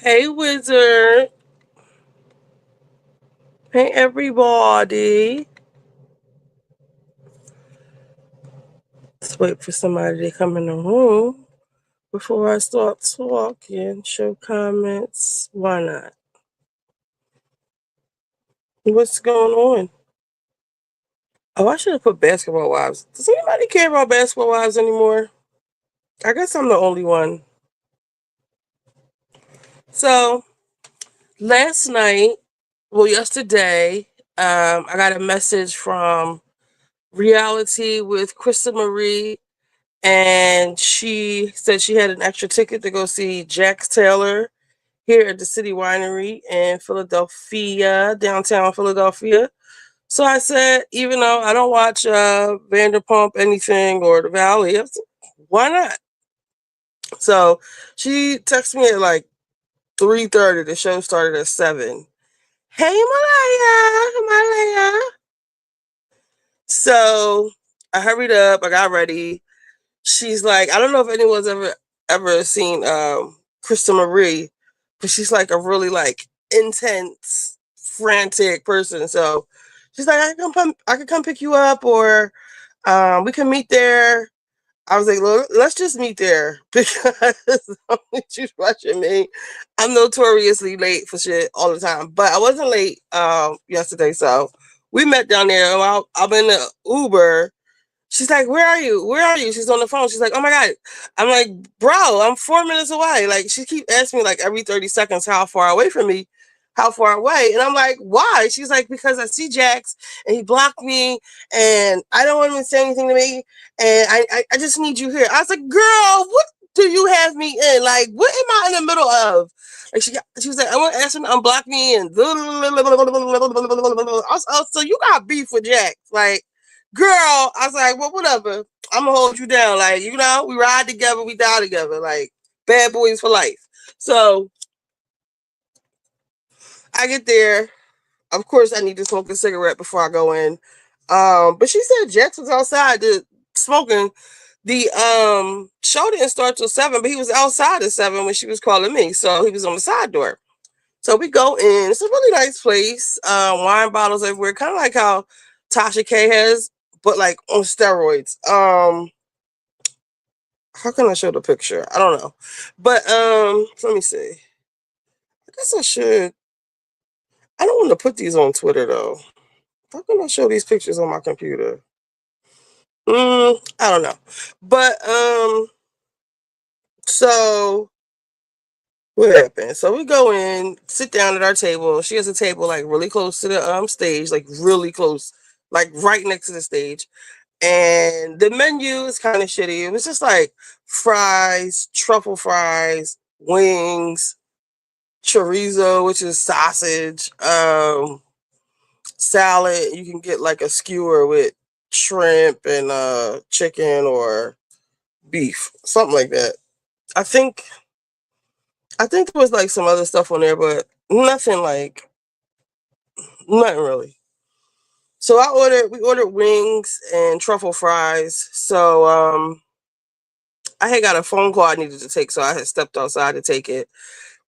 Hey, Wizard. Hey, everybody. Let's wait for somebody to come in the room before I start talking. Show comments. Why not? What's going on? Oh, I should have put basketball wives. Does anybody care about basketball wives anymore? I guess I'm the only one. So, last night, yesterday, I got a message from RealiTea with Krista Marie, and she said she had an extra ticket to go see Jax Taylor here at the City Winery in Philadelphia, downtown Philadelphia. So I said, even though I don't watch Vanderpump anything or The Valley, I said, why not? So she texted me at like 3:30. The show started at 7. Hey, Malaya. So I hurried up. I got ready. She's like, I don't know if anyone's ever seen Krista Marie, but she's like a really like intense, frantic person. So she's like, I can come pick you up, or we can meet there. I was like, look, let's just meet there because she's rushing me. I'm notoriously late for shit all the time, but I wasn't late yesterday, so we met down there. I'm in the Uber. She's like, where are you? Where are you? She's on the phone. She's like, oh my God. I'm like, bro, I'm 4 minutes away. Like, she keep asking me like every 30 seconds how far away from me, how far away. And I'm like, why? She's like, because I see Jax and he blocked me and I don't want him to say anything to me. And I just need you here. I was like, girl, what do you have me in? Like, what am I in the middle of? Like she was like, I want to ask him to unblock me and so you got beef with Jax. Like, girl, I was like, well, whatever. I'm gonna hold you down. Like, we ride together, we die together. Like, bad boys for life. So I get there. Of course, I need to smoke a cigarette before I go in. But she said Jax was outside smoking. The show didn't start till 7, but he was outside at 7 when she was calling me. So he was on the side door. So we go in. It's a really nice place. Wine bottles everywhere, kind of like how Tasha K has, but like on steroids. How can I show the picture? I don't know. But let me see. I guess I should. I don't want to put these on Twitter though. How can I show these pictures on my computer? I don't know. But so what happened? So we go in, sit down at our table. She has a table like really close to the stage, like really close, like right next to the stage. And the menu is kind of shitty. It was just like fries, truffle fries, wings, chorizo, which is sausage, salad. You can get like a skewer with shrimp and chicken or beef, something like that. I think there was like some other stuff on there, but nothing really. So we ordered wings and truffle fries. So I had got a phone call I needed to take, so I had stepped outside to take it.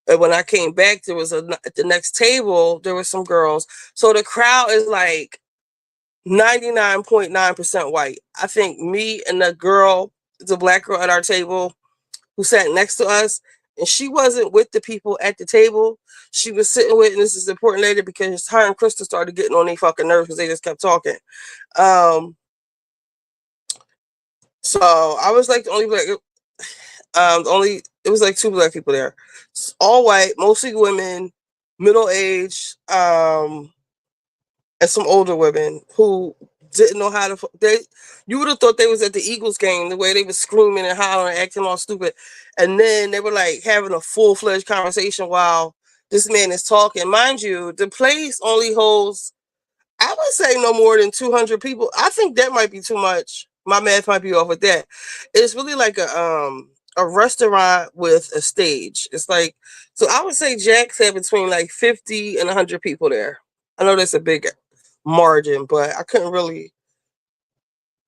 And when I came back, there was at the next table, there were some girls. So the crowd is like 99.9% white. I think me and the black girl at our table who sat next to us, and she wasn't with the people at the table. She was sitting with, and this is important later because her and Krista started getting on their fucking nerves because they just kept talking. Um, so I was like the only black, it was like two black people there, all white, mostly women, middle age, and some older women who didn't know how to. You would have thought they was at the Eagles game, the way they was screaming and hollering, and acting all stupid, and then they were like having a full-fledged conversation while this man is talking. Mind you, the place only holds, I would say, no more than 200 people. I think that might be too much. My math might be off with that. It's really like a restaurant with a stage. It's like, so I would say Jax had between like 50 and 100 people there. I know that's a big margin, but I couldn't really.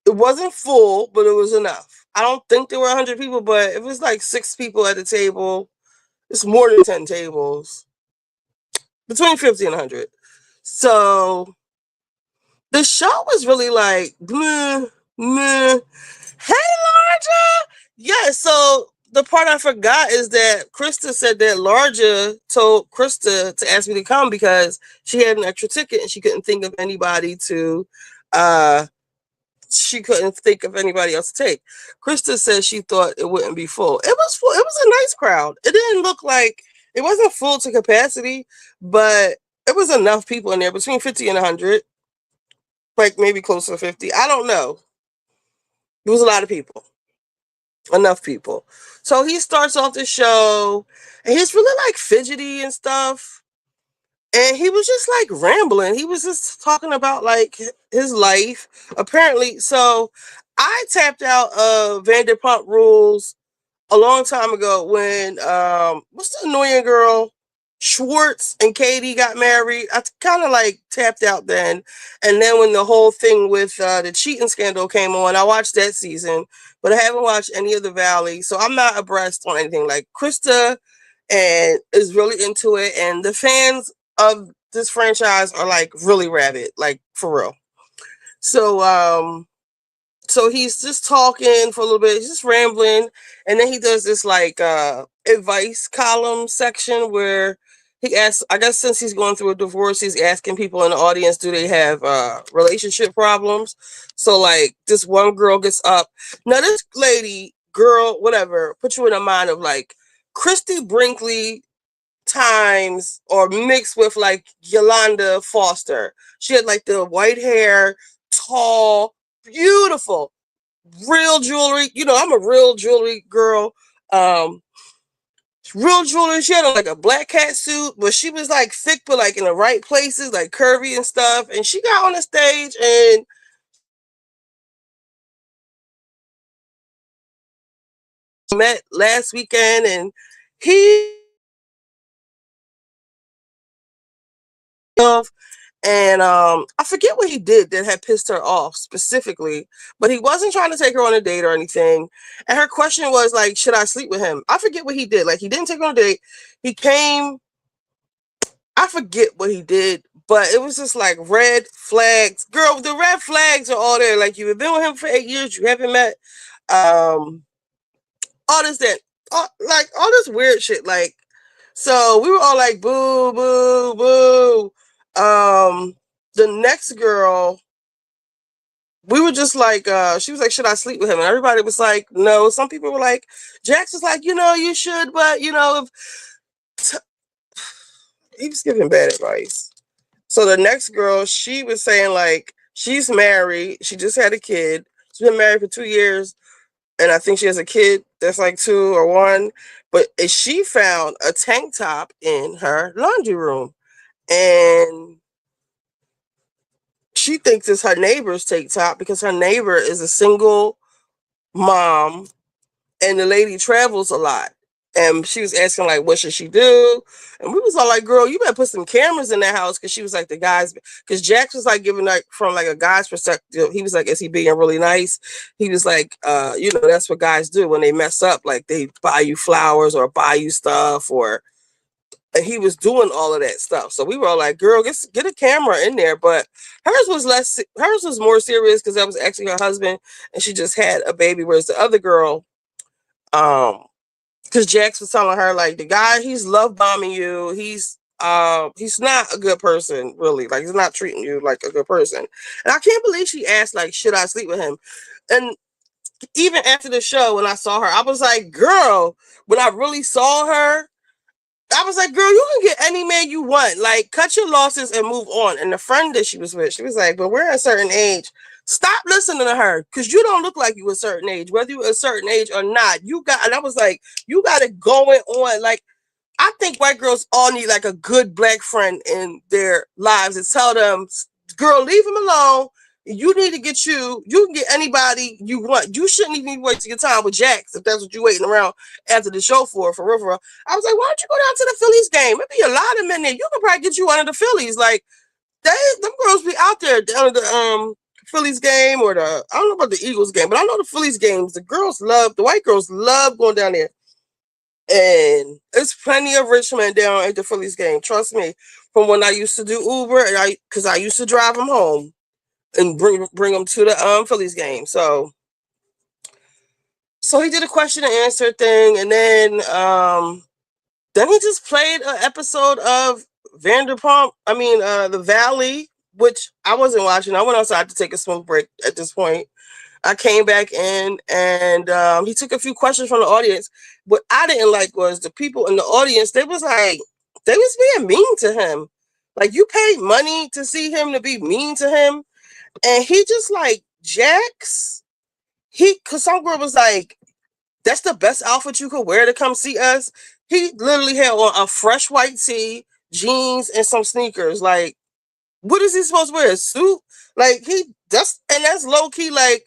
It wasn't full, but it was enough. I don't think there were 100 people, but it was like 6 people at the table. It's more than 10 tables. Between 50 and 100. So the show was really like, meh, meh. Hey, Larja! Yeah, so the part I forgot is that Krista said that Larja told Krista to ask me to come because she had an extra ticket and she couldn't think of anybody to she couldn't think of anybody else to take. Krista said she thought it wouldn't be full. It was full. It was a nice crowd. It didn't look like it wasn't full to capacity, but it was enough people in there between 50 and 100, like maybe close to 50. I don't know. It was a lot of people. Enough people. So he starts off the show and he's really like fidgety and stuff. And he was just like rambling. He was just talking about like his life. Apparently, so I tapped out of Vanderpump Rules a long time ago when what's the annoying girl? Schwartz and Katie got married. I kind of like tapped out then. And then when the whole thing with the cheating scandal came on, I watched that season, but I haven't watched any of the Valley. So I'm not abreast on anything. Like Krista and is really into it. And the fans of this franchise are like really rabid, like for real. So he's just talking for a little bit, he's just rambling, and then he does this like advice column section where he asks, I guess since he's going through a divorce, he's asking people in the audience, do they have relationship problems? So like this one girl gets up. Now this lady, girl, whatever, put you in a mind of like Christy Brinkley times or mixed with like Yolanda Foster. She had like the white hair, tall, beautiful, real jewelry. You know, I'm a real jewelry girl. Real jewelry. She had like a black cat suit, but she was like thick, but like in the right places, like curvy and stuff. And she got on the stage and met last weekend, and he and I forget what he did that had pissed her off specifically, but he wasn't trying to take her on a date or anything. And her question was like, should I sleep with him? I forget what he did. Like he didn't take her on a date. He came, I forget what he did, but it was just like red flags. Girl, the red flags are all there. Like you've been with him for 8 years, you haven't met all this that like all this weird shit. Like so we were all like boo, boo, boo. The next girl, we were just like, she was like, should I sleep with him? And everybody was like, no. Some people were like, Jax was like, you know, you should, but you know, he was giving bad advice. So the next girl, she was saying like, she's married. She just had a kid. She's been married for 2 years. And I think she has a kid that's like 2 or 1. But she found a tank top in her laundry room. And she thinks it's her neighbor's tank top because her neighbor is a single mom and the lady travels a lot. And she was asking like, what should she do? And we was all like, girl, you better put some cameras in that house. Cause she was like the guys, cause Jax was like giving like from like a guy's perspective. He was like, is he being really nice? He was like, you know, that's what guys do when they mess up. Like they buy you flowers or buy you stuff or, and he was doing all of that stuff. So we were all like, girl, get a camera in there. But hers was more serious because that was actually her husband and she just had a baby. Whereas the other girl, because Jax was telling her like the guy, he's love bombing you. He's not a good person, really. Like he's not treating you like a good person. And I can't believe she asked like, should I sleep with him? And even after the show, when I saw her, I was like, girl, when I really saw her, I was like, girl, you can get any man you want. Like, cut your losses and move on. And the friend that she was with, she was like, but we're at a certain age. Stop listening to her because you don't look like you a certain age, whether you're a certain age or not. You got, and I was like, you got it going on. Like, I think white girls all need like a good black friend in their lives and tell them, girl, leave him alone. You need to get you can get anybody you want. You shouldn't even be wasting your time with Jax if that's what you're waiting around after the show for real. I was like, why don't you go down to the Phillies game? Maybe a lot of men there. You could probably get you one of the Phillies. Like them girls be out there down at the Phillies game or I don't know about the Eagles game, but I know the Phillies games. The white girls love going down there. And it's plenty of rich men down at the Phillies game. Trust me. From when I used to do Uber, and because I used to drive them home and bring them to the Phillies game. So he did a question and answer thing, and then he just played an episode of Vanderpump. I mean, The Valley, which I wasn't watching. I went outside to take a smoke break at this point. I came back in, and he took a few questions from the audience. What I didn't like was the people in the audience. They was being mean to him. Like, you paid money to see him to be mean to him, and he just like Jax. Cause some girl was like, "That's the best outfit you could wear to come see us." He literally had on a fresh white tee, jeans, and some sneakers. Like, what is he supposed to wear? A suit? Like, that's low key like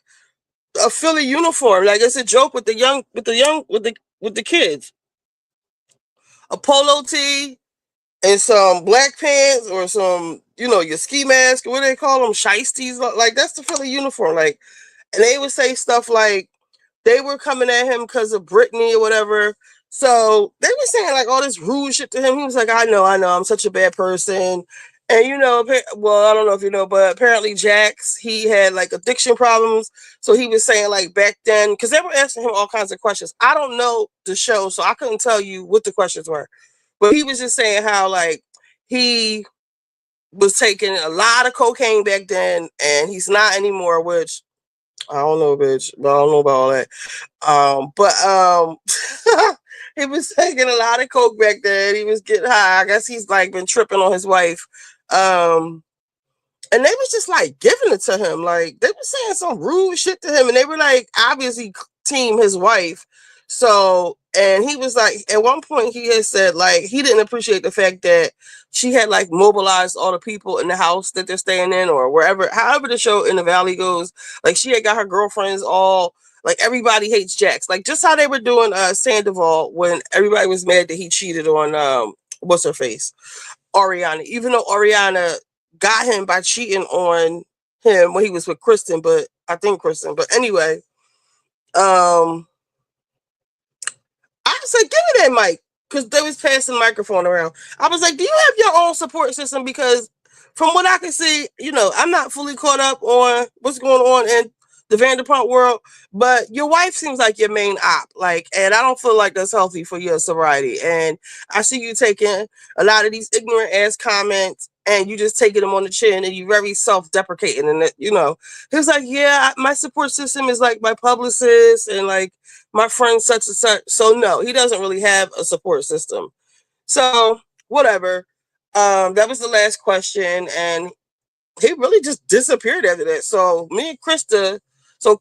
a Philly uniform. Like, it's a joke with the kids. A polo tee and some black pants or some, your ski mask, what do they call them? Shiesties. Like, that's the Philly uniform. Like, and they would say stuff like they were coming at him because of Britney or whatever. So they were saying like all this rude shit to him. He was like, I know, I'm such a bad person. And well, I don't know if you know, but apparently Jax, he had like addiction problems. So he was saying like back then, because they were asking him all kinds of questions. I don't know the show, so I couldn't tell you what the questions were. But he was just saying how like he was taking a lot of cocaine back then and he's not anymore, which I don't know, bitch, but I don't know about all that. But he was taking a lot of coke back then. He was getting high. I guess he's like been tripping on his wife. And they was just like giving it to him. Like, they were saying some rude shit to him, and they were like obviously team his wife. So, and he was like, at one point he had said like he didn't appreciate the fact that she had like mobilized all the people in the house that they're staying in or wherever, however the show in the Valley goes. Like, she had got her girlfriends all like, everybody hates Jax. Like, just how they were doing Sandoval when everybody was mad that he cheated on what's her face? Ariana. Even though Ariana got him by cheating on him when he was with Kristen, but I think Kristen. But anyway, I said, give me that mic, because they was passing the microphone around. I was like, do you have your own support system? Because from what I can see, I'm not fully caught up on what's going on in the Vanderpump world, but your wife seems like your main op. Like, and I don't feel like that's healthy for your sobriety. And I see you taking a lot of these ignorant ass comments and you just taking them on the chin and you very self-deprecating. And he was like, yeah, my support system is like my publicist and like my friend such and such. So no, he doesn't really have a support system. So whatever. That was the last question, and he really just disappeared after that. So me and Krista, so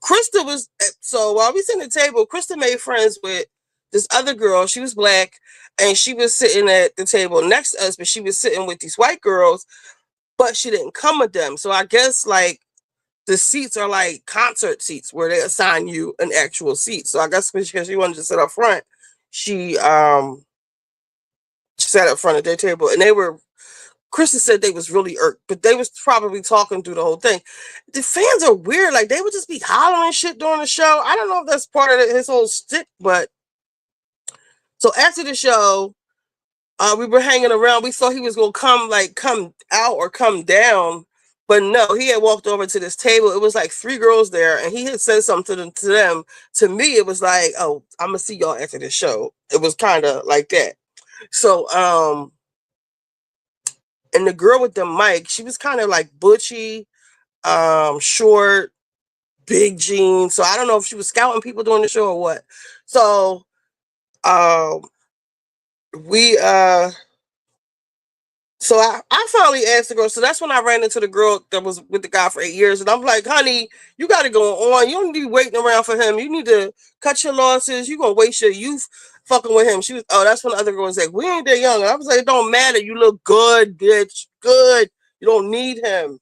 while we sitting at the table, Krista made friends with this other girl. She was black, and she was sitting at the table next to us, but she was sitting with these white girls, but she didn't come with them. So I guess like the seats are like concert seats where they assign you an actual seat. So I guess because she wanted to sit up front, she sat up front of their table, and Krista said they was really irked, but they was probably talking through the whole thing. The fans are weird. Like, they would just be hollering shit during the show. I don't know if that's part of his whole stick, but so after the show, we were hanging around. We thought he was gonna come out or come down, but no, he had walked over to this table. It was like three girls there, and he had said something to them. To me, it was like, "Oh, I'm gonna see y'all after the show." It was kind of like that. So, and the girl with the mic, she was kind of like butchy, short, big jeans. So I don't know if she was scouting people during the show or what. So, we So I finally asked the girl. So that's when I ran into the girl that was with the guy for 8 years. And I'm like, honey, you got to go on. You don't need to be waiting around for him. You need to cut your losses. You're going to waste your youth fucking with him. That's when the other girl was like, we ain't that young. And I was like, it don't matter. You look good, bitch. Good. You don't need him.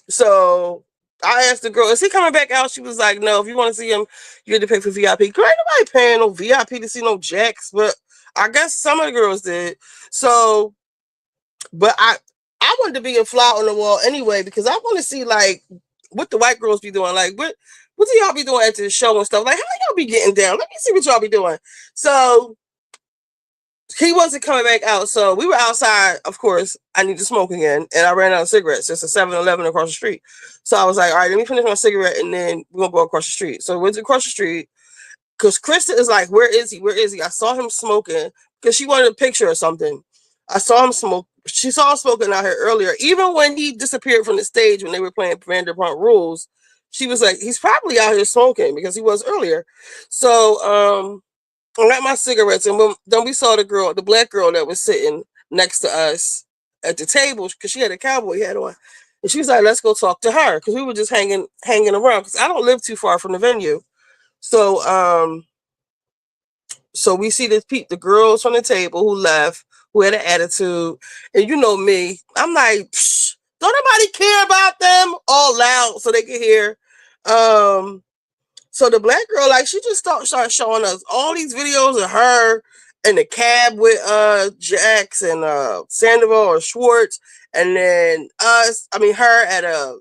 So I asked the girl, is he coming back out? She was like, no, if you want to see him, you had to pay for VIP. Girl, ain't nobody paying no VIP to see no Jax, but I guess some of the girls did. So, but I wanted to be a fly on the wall anyway, because I want to see like what the white girls be doing. Like, what do y'all be doing after the show and stuff? Like, how be getting down. Let me see what y'all be doing. So he wasn't coming back out. So we were outside. Of course, I need to smoke again. And I ran out of cigarettes. It's a 7-Eleven across the street. So I was like, all right, let me finish my cigarette and then we're going to go across the street. So we went across the street because Krista is like, where is he? Where is he? I saw him smoking because she wanted a picture or something. I saw him smoke. She saw him smoking out here earlier. Even when he disappeared from the stage when they were playing Vanderpump Rules, she was like, he's probably out here smoking because he was earlier. So I got my cigarettes, and then we saw the black girl that was sitting next to us at the table because she had a cowboy hat on, and she was like, "Let's go talk to her," because we were just hanging around because I don't live too far from the venue. So so we see the girls from the table who left, who had an attitude, and you know me, I'm like, don't nobody care about them, all loud so they can hear. So the black girl, like, she just started showing us all these videos of her in the cab with Jax and Sandoval or Schwartz, and then her at a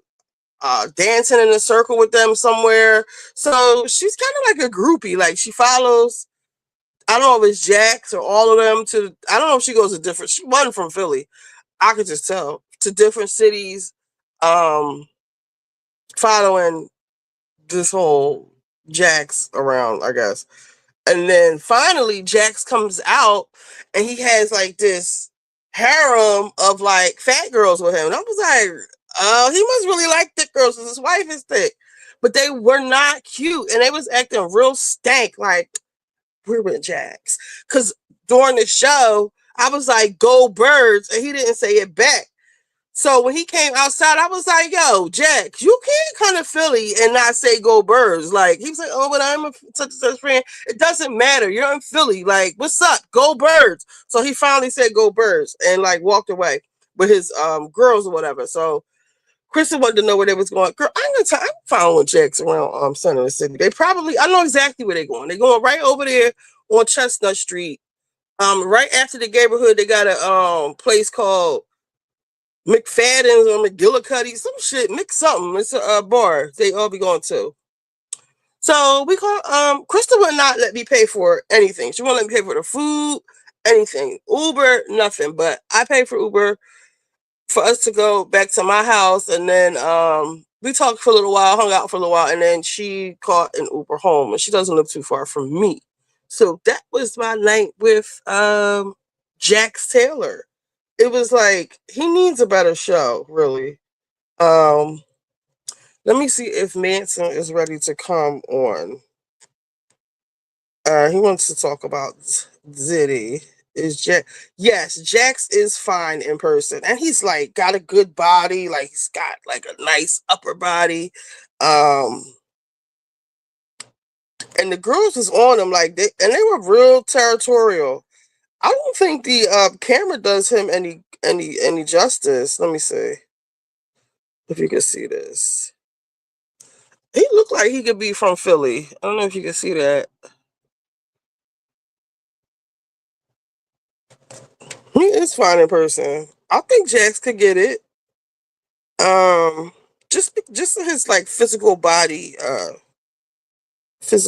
dancing in a circle with them somewhere. So she's kind of like a groupie. Like, she follows, I don't know if it's Jax or all of them I don't know if she goes to different, she wasn't from Philly. I could just tell, to different cities, following this whole Jax around, I guess. And then finally Jax comes out and he has like this harem of like fat girls with him. And I was like, oh, he must really like thick girls because his wife is thick. But they were not cute and they was acting real stank, like, we're with Jax. Because during the show, I was like, go birds, and he didn't say it back. So when he came outside, I was like, yo, Jack, you can't come to Philly and not say go birds. Like, he was like, oh, but I'm a such and such friend. It doesn't matter. You're in Philly. Like, what's up? Go birds. So he finally said go birds and like walked away with his girls or whatever. So Kristen wanted to know where they was going. Girl, I'm following Jacks around Center of the City. They probably, I know exactly where they're going. They're going right over there on Chestnut Street. Right after the neighborhood, they got a place called McFadden's or McGillicuddy, some shit, mix something. It's a bar they all be going to. So we call Krista would not let me pay for anything. She won't let me pay for the food, anything. Uber, nothing. But I paid for Uber for us to go back to my house, and then we talked for a little while, hung out for a little while, and then she caught an Uber home, and she doesn't live too far from me. So that was my night with Jax Taylor. It was like, he needs a better show, really. Um, Let me see if Manson is ready to come on. He wants to talk about Diddy. Is Jack? Yes, Jax is fine in person, and he's like got a good body. Like, he's got like a nice upper body. Um, and the girls was on him like they were real territorial. I don't think the camera does him any justice. Let me see if you can see this. He looked like he could be from Philly. I don't know if you can see that. He is fine in person. I think Jax could get it. Just his like physical body. This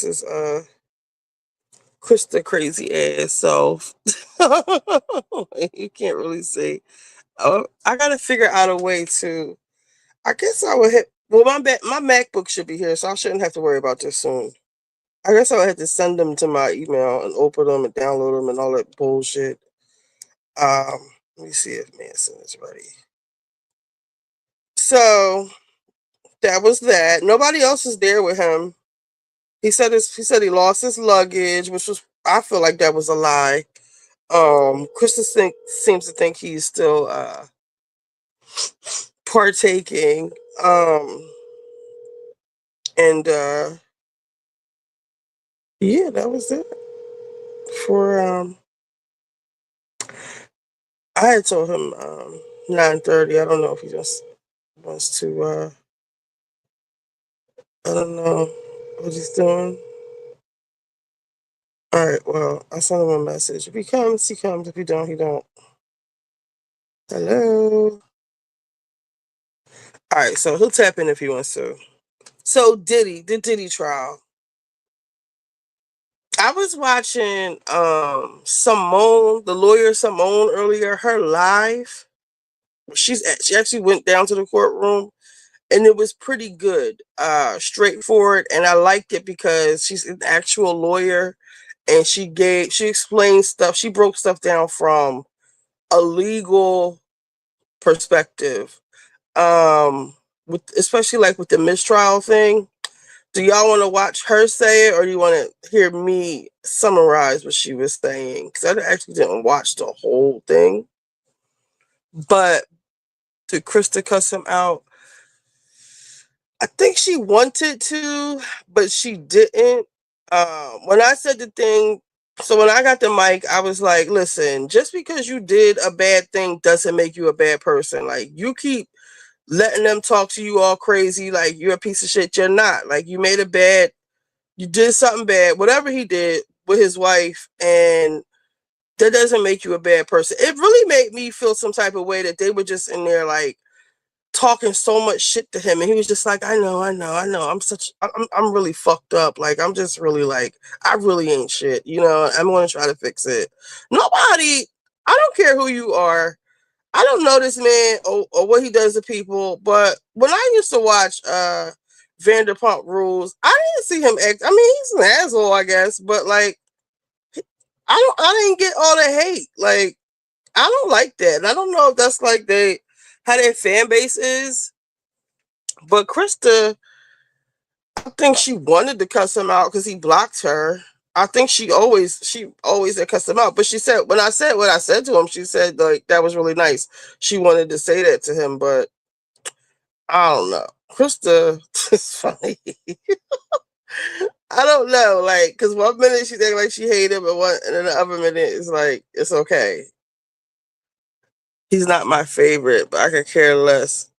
is Krista crazy ass self. You can't really see. I gotta figure out a way to. I guess I would hit. Well, my MacBook should be here, so I shouldn't have to worry about this soon. I guess I would have to send them to my email and open them and download them and all that bullshit. Let me see if Manson is ready. So that was that. Nobody else is there with him. He said he lost his luggage, which was, I feel like that was a lie. Krista seems to think he's still partaking. And yeah, that was it for I had told him 9:30. I don't know if he just wants to I don't know what he's doing. All right, well, I sent him a message. If he comes, he comes. If he don't, he don't. Hello. All right, so he'll tap in if he wants to. So the Diddy trial. I was watching Simone, the lawyer Simone earlier, her live. She actually went down to the courtroom and it was pretty good. Straightforward, and I liked it because she's an actual lawyer and she explained stuff, she broke stuff down from a legal perspective. With especially like with the mistrial thing. Do y'all want to watch her say it, or do you want to hear me summarize what she was saying? Because I actually didn't watch the whole thing. But did Krista cuss him out? I think she wanted to, but she didn't. When I said the thing, so when I got the mic, I was like, listen, just because you did a bad thing doesn't make you a bad person. Like, you keep letting them talk to you all crazy, like you're a piece of shit. You're not. Like, you did something bad, whatever he did with his wife, and that doesn't make you a bad person. It really made me feel some type of way that they were just in there like talking so much shit to him, and he was just like, I know, I'm really fucked up. Like, I'm just really like, I really ain't shit. I'm gonna try to fix it. Nobody, I don't care who you are. I don't know this man or what he does to people, but when I used to watch Vanderpump Rules, I didn't see him act. I mean, he's an asshole, I guess, but like, I didn't get all the hate. Like, I don't like that. And I don't know if that's like how their fan base is. But Krista, I think she wanted to cuss him out because he blocked her. I think she always had cussed him out. But she said, when I said what I said to him, she said like that was really nice. She wanted to say that to him, but I don't know. Krista is funny. I don't know, like, because one minute she's acting like she hated him, and then the other minute it's like it's okay. He's not my favorite, but I could care less.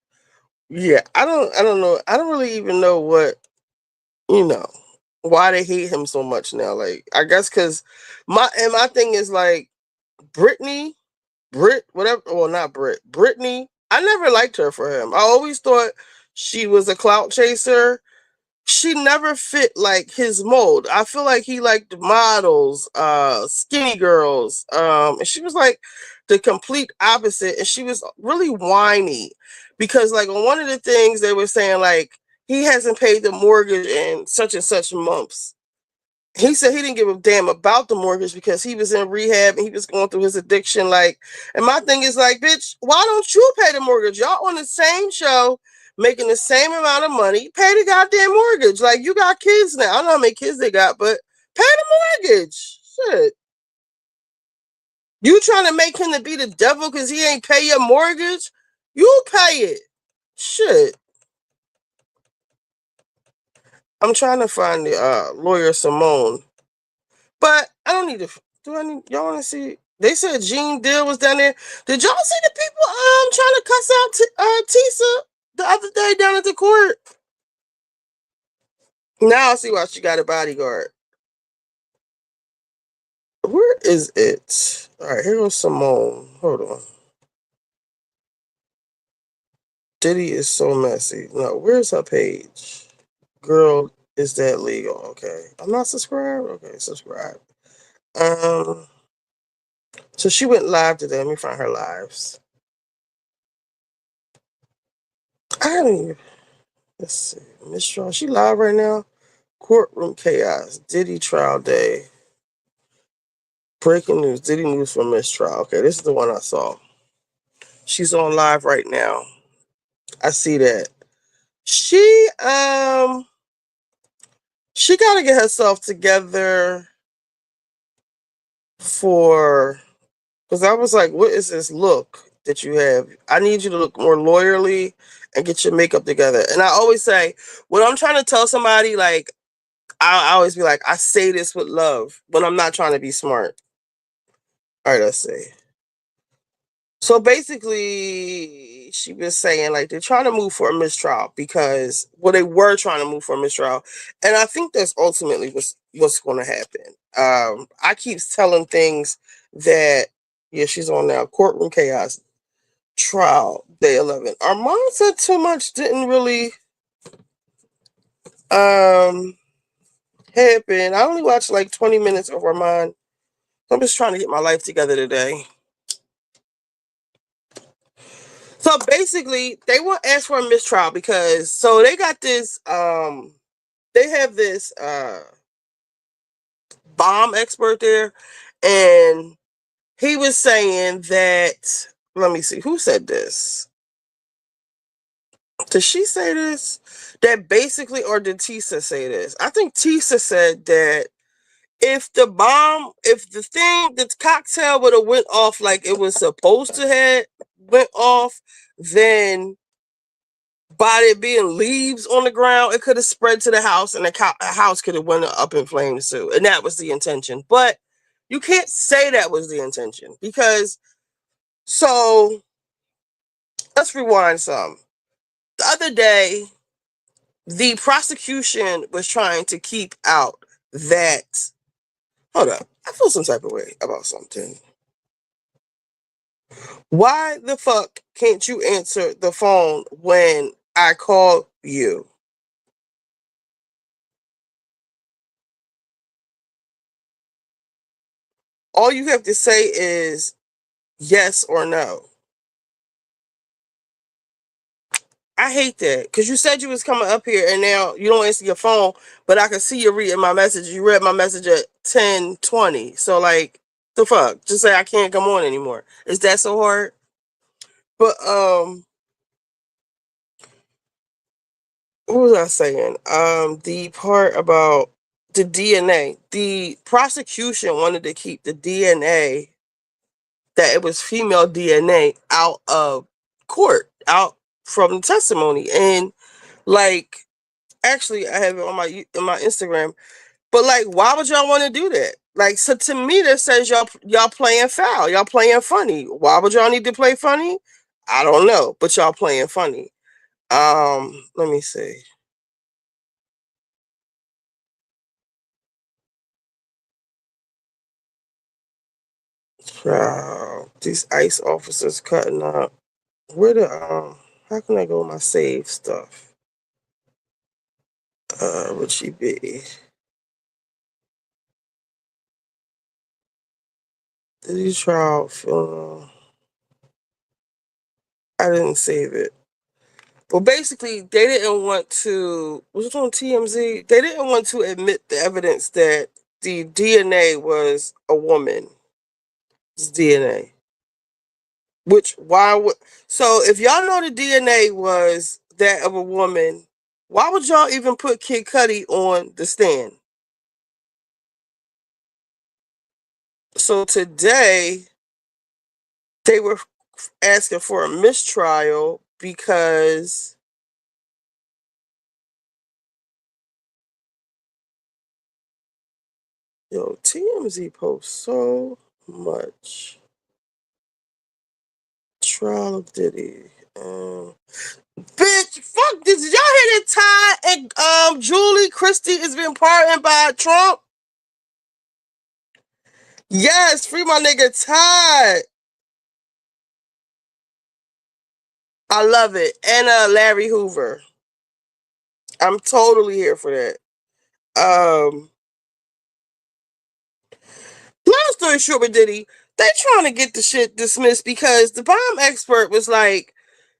Yeah, I don't know. I don't really even know you know why they hate him so much now. Like, I guess because my thing is like Brittany, whatever. Well, not Brittany. I never liked her for him. I always thought she was a clout chaser. She never fit like his mold. I feel like he liked models, skinny girls. And she was like the complete opposite. And she was really whiny because like on one of the things they were saying like he hasn't paid the mortgage in such and such months. He said he didn't give a damn about the mortgage because he was in rehab and he was going through his addiction. Like, and my thing is like, bitch, why don't you pay the mortgage? Y'all on the same show, making the same amount of money. Pay the goddamn mortgage. Like, you got kids now. I don't know how many kids they got, but pay the mortgage. Shit. You trying to make him to be the devil because he ain't pay your mortgage? You pay it. Shit. I'm trying to find the lawyer Simone. But I don't need to. Do I need? Y'all want to see? They said Gene Deal was down there. Did y'all see the people trying to cuss out Tisa the other day down at the court? Now I see why she got a bodyguard. Where is it? All right, here goes Simone. Hold on. Diddy is so messy. No, where's her page? Girl, is that legal? Okay, I'm not subscribed. Okay, subscribe. Um, so she went live today. Let me find her lives. I don't even. Let's see. Mistrial. She live right now. Courtroom chaos. Diddy trial day. Breaking news. Diddy news for mistrial. Okay, this is the one I saw. She's on live right now. I see that. She she gotta get herself together for because I was like, what is this look that you have? I need you to look more lawyerly and get your makeup together. And I always say, when I'm trying to tell somebody, like, I always be like, I say this with love when I'm not trying to be smart. All right, let's see. So basically, she was saying like they're trying to move for a mistrial because they were trying to move for a mistrial, and I think that's ultimately what's going to happen. I keep telling things that yeah, she's on now. Courtroom chaos trial day 11. Armand said too much didn't really um happened. I only watched like 20 minutes of Armand. I'm just trying to get my life together today. So basically, they want to ask for a mistrial because so they got this they have this bomb expert there, and he was saying that, let me see, who said this? Did she say this? That basically, or did Tisa say this? I think Tisa said that if the cocktail would have went off like it was supposed to have went off, then by there being leaves on the ground, it could have spread to the house, and the house could have went up in flames too. And that was the intention. But you can't say that was the intention because, so let's rewind some. The other day, the prosecution was trying to keep out that. Hold up. I feel some type of way about something. Why the fuck can't you answer the phone when I call you? All you have to say is yes or no. I hate that because you said you was coming up here and now you don't answer your phone, but I can see you reading my message. You read my message at 10:20. So like the fuck? Just say I can't come on anymore. Is that so hard? But what was I saying? The part about the DNA. The prosecution wanted to keep the DNA, that it was female DNA, out of court, out from the testimony. And like, actually I have it on my Instagram. But like, why would y'all want to do that? Like, so to me that says y'all playing foul. Y'all playing funny. Why would y'all need to play funny? I don't know, but y'all playing funny. Let me see. These ICE officers cutting up. Where the how can I go with my save stuff? Richie B. Did you try film? I didn't save it. Well, basically, they didn't want to. Was it on TMZ? They didn't want to admit the evidence that the DNA was a woman's DNA. Which why would so if y'all know the DNA was that of a woman, why would y'all even put Kid Cudi on the stand? So today they were asking for a mistrial because yo, TMZ posts so much. Trial of Diddy. Bitch, fuck this. Did y'all hear that Ty and Julie Christie is being pardoned by Trump? Yes, free my nigga Ty. I love it. And Larry Hoover. I'm totally here for that. Um Long story short with Diddy, they trying to get the shit dismissed because the bomb expert was like,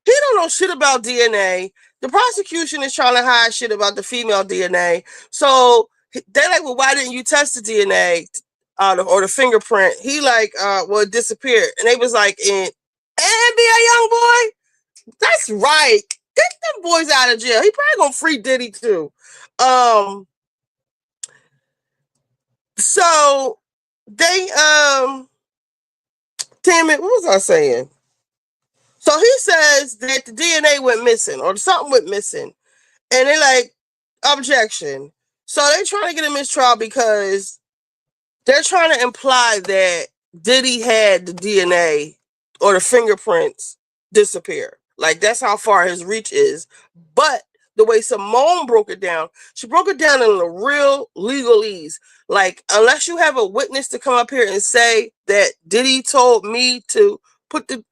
he don't know shit about DNA. The prosecution is trying to hide shit about the female DNA. So they're like, well, why didn't you test the DNA or the fingerprint? He like, well, it disappeared. And they was like, and be a young boy? That's right. Get them boys out of jail. He probably gonna free Diddy too. So they damn it, what was I saying? So he says that the DNA went missing or something went missing. And they like, objection. So they trying to get a mistrial because they're trying to imply that Diddy had the DNA or the fingerprints disappear. Like that's how far his reach is. But the way Simone broke it down, she broke it down in the real legalese. Like, unless you have a witness to come up here and say that Diddy told me to put the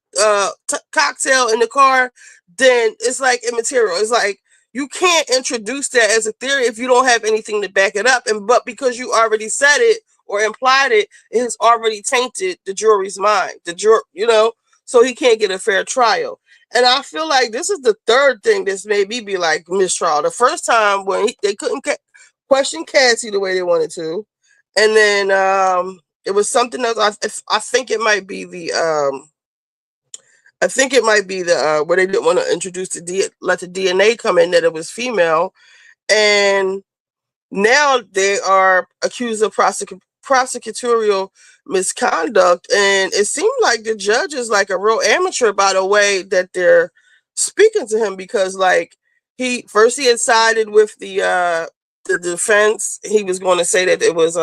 cocktail in the car, then it's like immaterial. It's like you can't introduce that as a theory if you don't have anything to back it up. But because you already said it or implied it, it has already tainted the jury's mind. So he can't get a fair trial. And I feel like this is the third thing that's made me be like mistrial. The first time when they couldn't question Cassie the way they wanted to, and then it was something else. I think it might be the where they didn't want to introduce let the DNA come in that it was female, and now they are accused of prosecutorial misconduct, and it seemed like the judge is like a real amateur by the way that they're speaking to him, because like he had sided with the defense. He was going to say that it was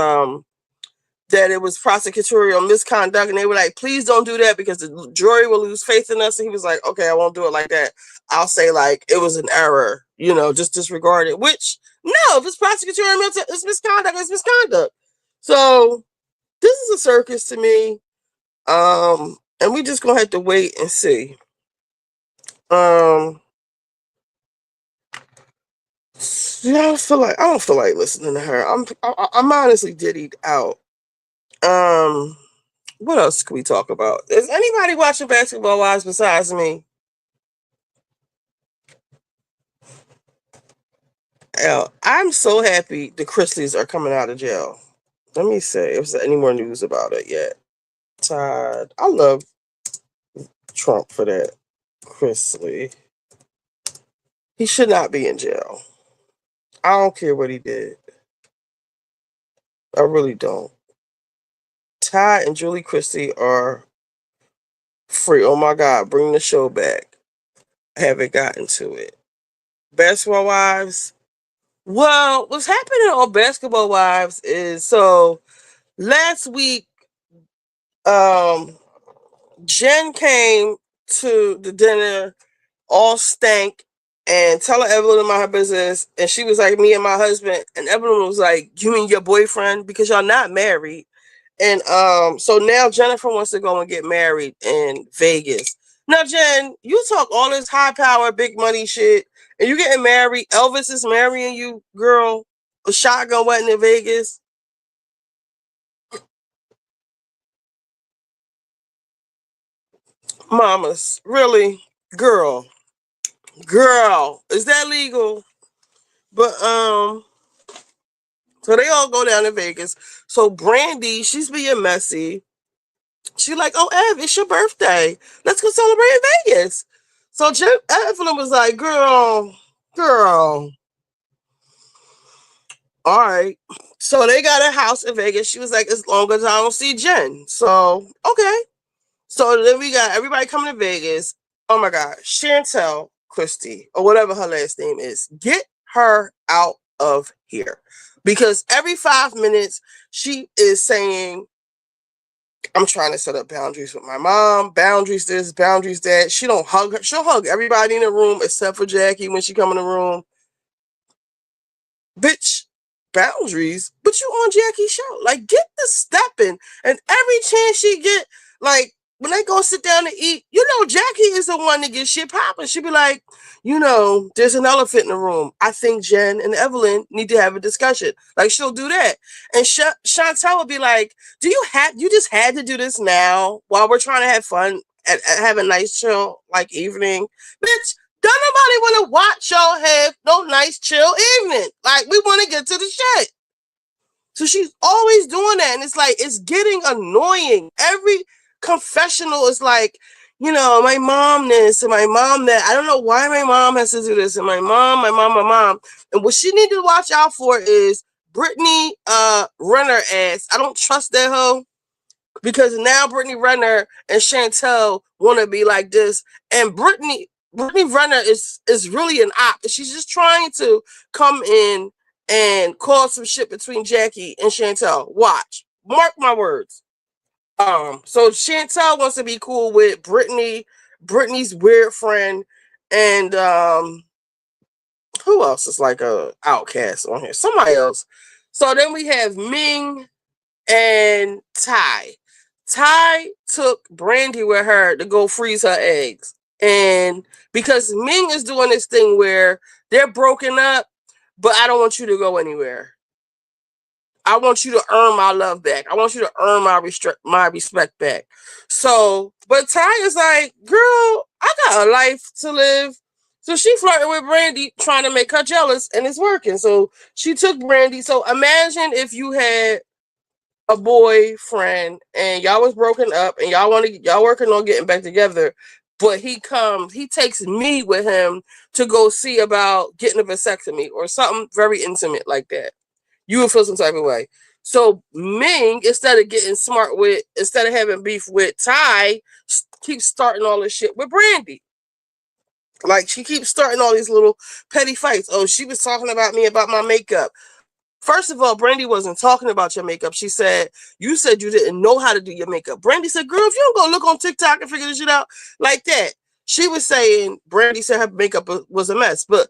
prosecutorial misconduct, and they were like, please don't do that because the jury will lose faith in us. And he was like, okay, I won't do it like that. I'll say like it was an error, just disregard it. Which, no, if it's prosecutorial it's misconduct, it's misconduct. So this is a circus to me. And we just gonna have to wait and see. Yeah, I don't feel like listening to her. I'm honestly diddied out. What else can we talk about? Is anybody watching Basketball Wives besides me? I'm so happy the Chrisleys are coming out of jail. Let me see if there's any more news about it yet. Todd, I love Trump for that. Chrisley. He should not be in jail. I don't care what he did. I really don't. Ty and Julie Christie are free. Oh my God, bring the show back. I haven't gotten to it. Basketball Wives. Well, what's happening on Basketball Wives is, so last week, Jen came to the dinner all stank and telling Evelyn about her business, and she was like, me and my husband, and Evelyn was like, you mean your boyfriend? Because y'all not married. And so now Jennifer wants to go and get married in Vegas. Now, Jen, you talk all this high power, big money shit, and you getting married. Elvis is marrying you, girl. A shotgun wedding in Vegas. Mamas, really? Girl, is that legal? But so they all go down to Vegas. So Brandy, she's being messy. She like, oh, Ev, it's your birthday. Let's go celebrate in Vegas. So Evelyn was like, girl, all right. So they got a house in Vegas. She was like, as long as I don't see Jen. So, okay. So then we got everybody coming to Vegas. Oh my God. Chantel Christie, or whatever her last name is. Get her out of here. Because every 5 minutes, she is saying, I'm trying to set up boundaries with my mom. Boundaries this, boundaries that. She don't hug her. She'll hug everybody in the room except for Jackie when she come in the room. Bitch, boundaries? But you on Jackie's show. Like, get the stepping. And every chance she get, like, when they go sit down to eat, Jackie is the one that gets shit popping. She be like, there's an elephant in the room. I think Jen and Evelyn need to have a discussion. Like, she'll do that. And Chantel will be like, you just had to do this now while we're trying to have fun and have a nice chill, like, evening? Bitch, don't nobody want to watch y'all have no nice chill evening. Like, we want to get to the shit. So she's always doing that. And it's like, it's getting annoying. Every confessional is like, my mom this and my mom that. I don't know why my mom has to do this. And my mom. And what she need to watch out for is Brittany Renner ass. I don't trust that hoe. Because now Brittany Renner and Chantel want to be like this. And Brittany Renner is really an op. She's just trying to come in and cause some shit between Jackie and Chantel. Watch. Mark my words. So Chantel wants to be cool with Brittany's weird friend, and who else is like a outcast on here? Somebody else. So then we have Ming and Ty. Ty took Brandy with her to go freeze her eggs. And because Ming is doing this thing where They're broken up, but I don't want you to go anywhere. I want you to earn my love back. I want you to earn my respect back. So, but Ty is like, girl, I got a life to live. So she flirted with Brandy, trying to make her jealous, and it's working. So she took Brandy. So imagine if you had a boyfriend and y'all was broken up and y'all working on getting back together, but he takes me with him to go see about getting a vasectomy or something very intimate like that. You would feel some type of way. So Ming, instead of having beef with Ty, keeps starting all this shit with Brandy. Like, she keeps starting all these little petty fights. Oh, she was talking about me about my makeup. First of all, Brandy wasn't talking about your makeup. She said, you said you didn't know how to do your makeup. Brandy said, girl, if you don't go look on TikTok and figure this shit out like that. She was saying, Brandy said her makeup was a mess. But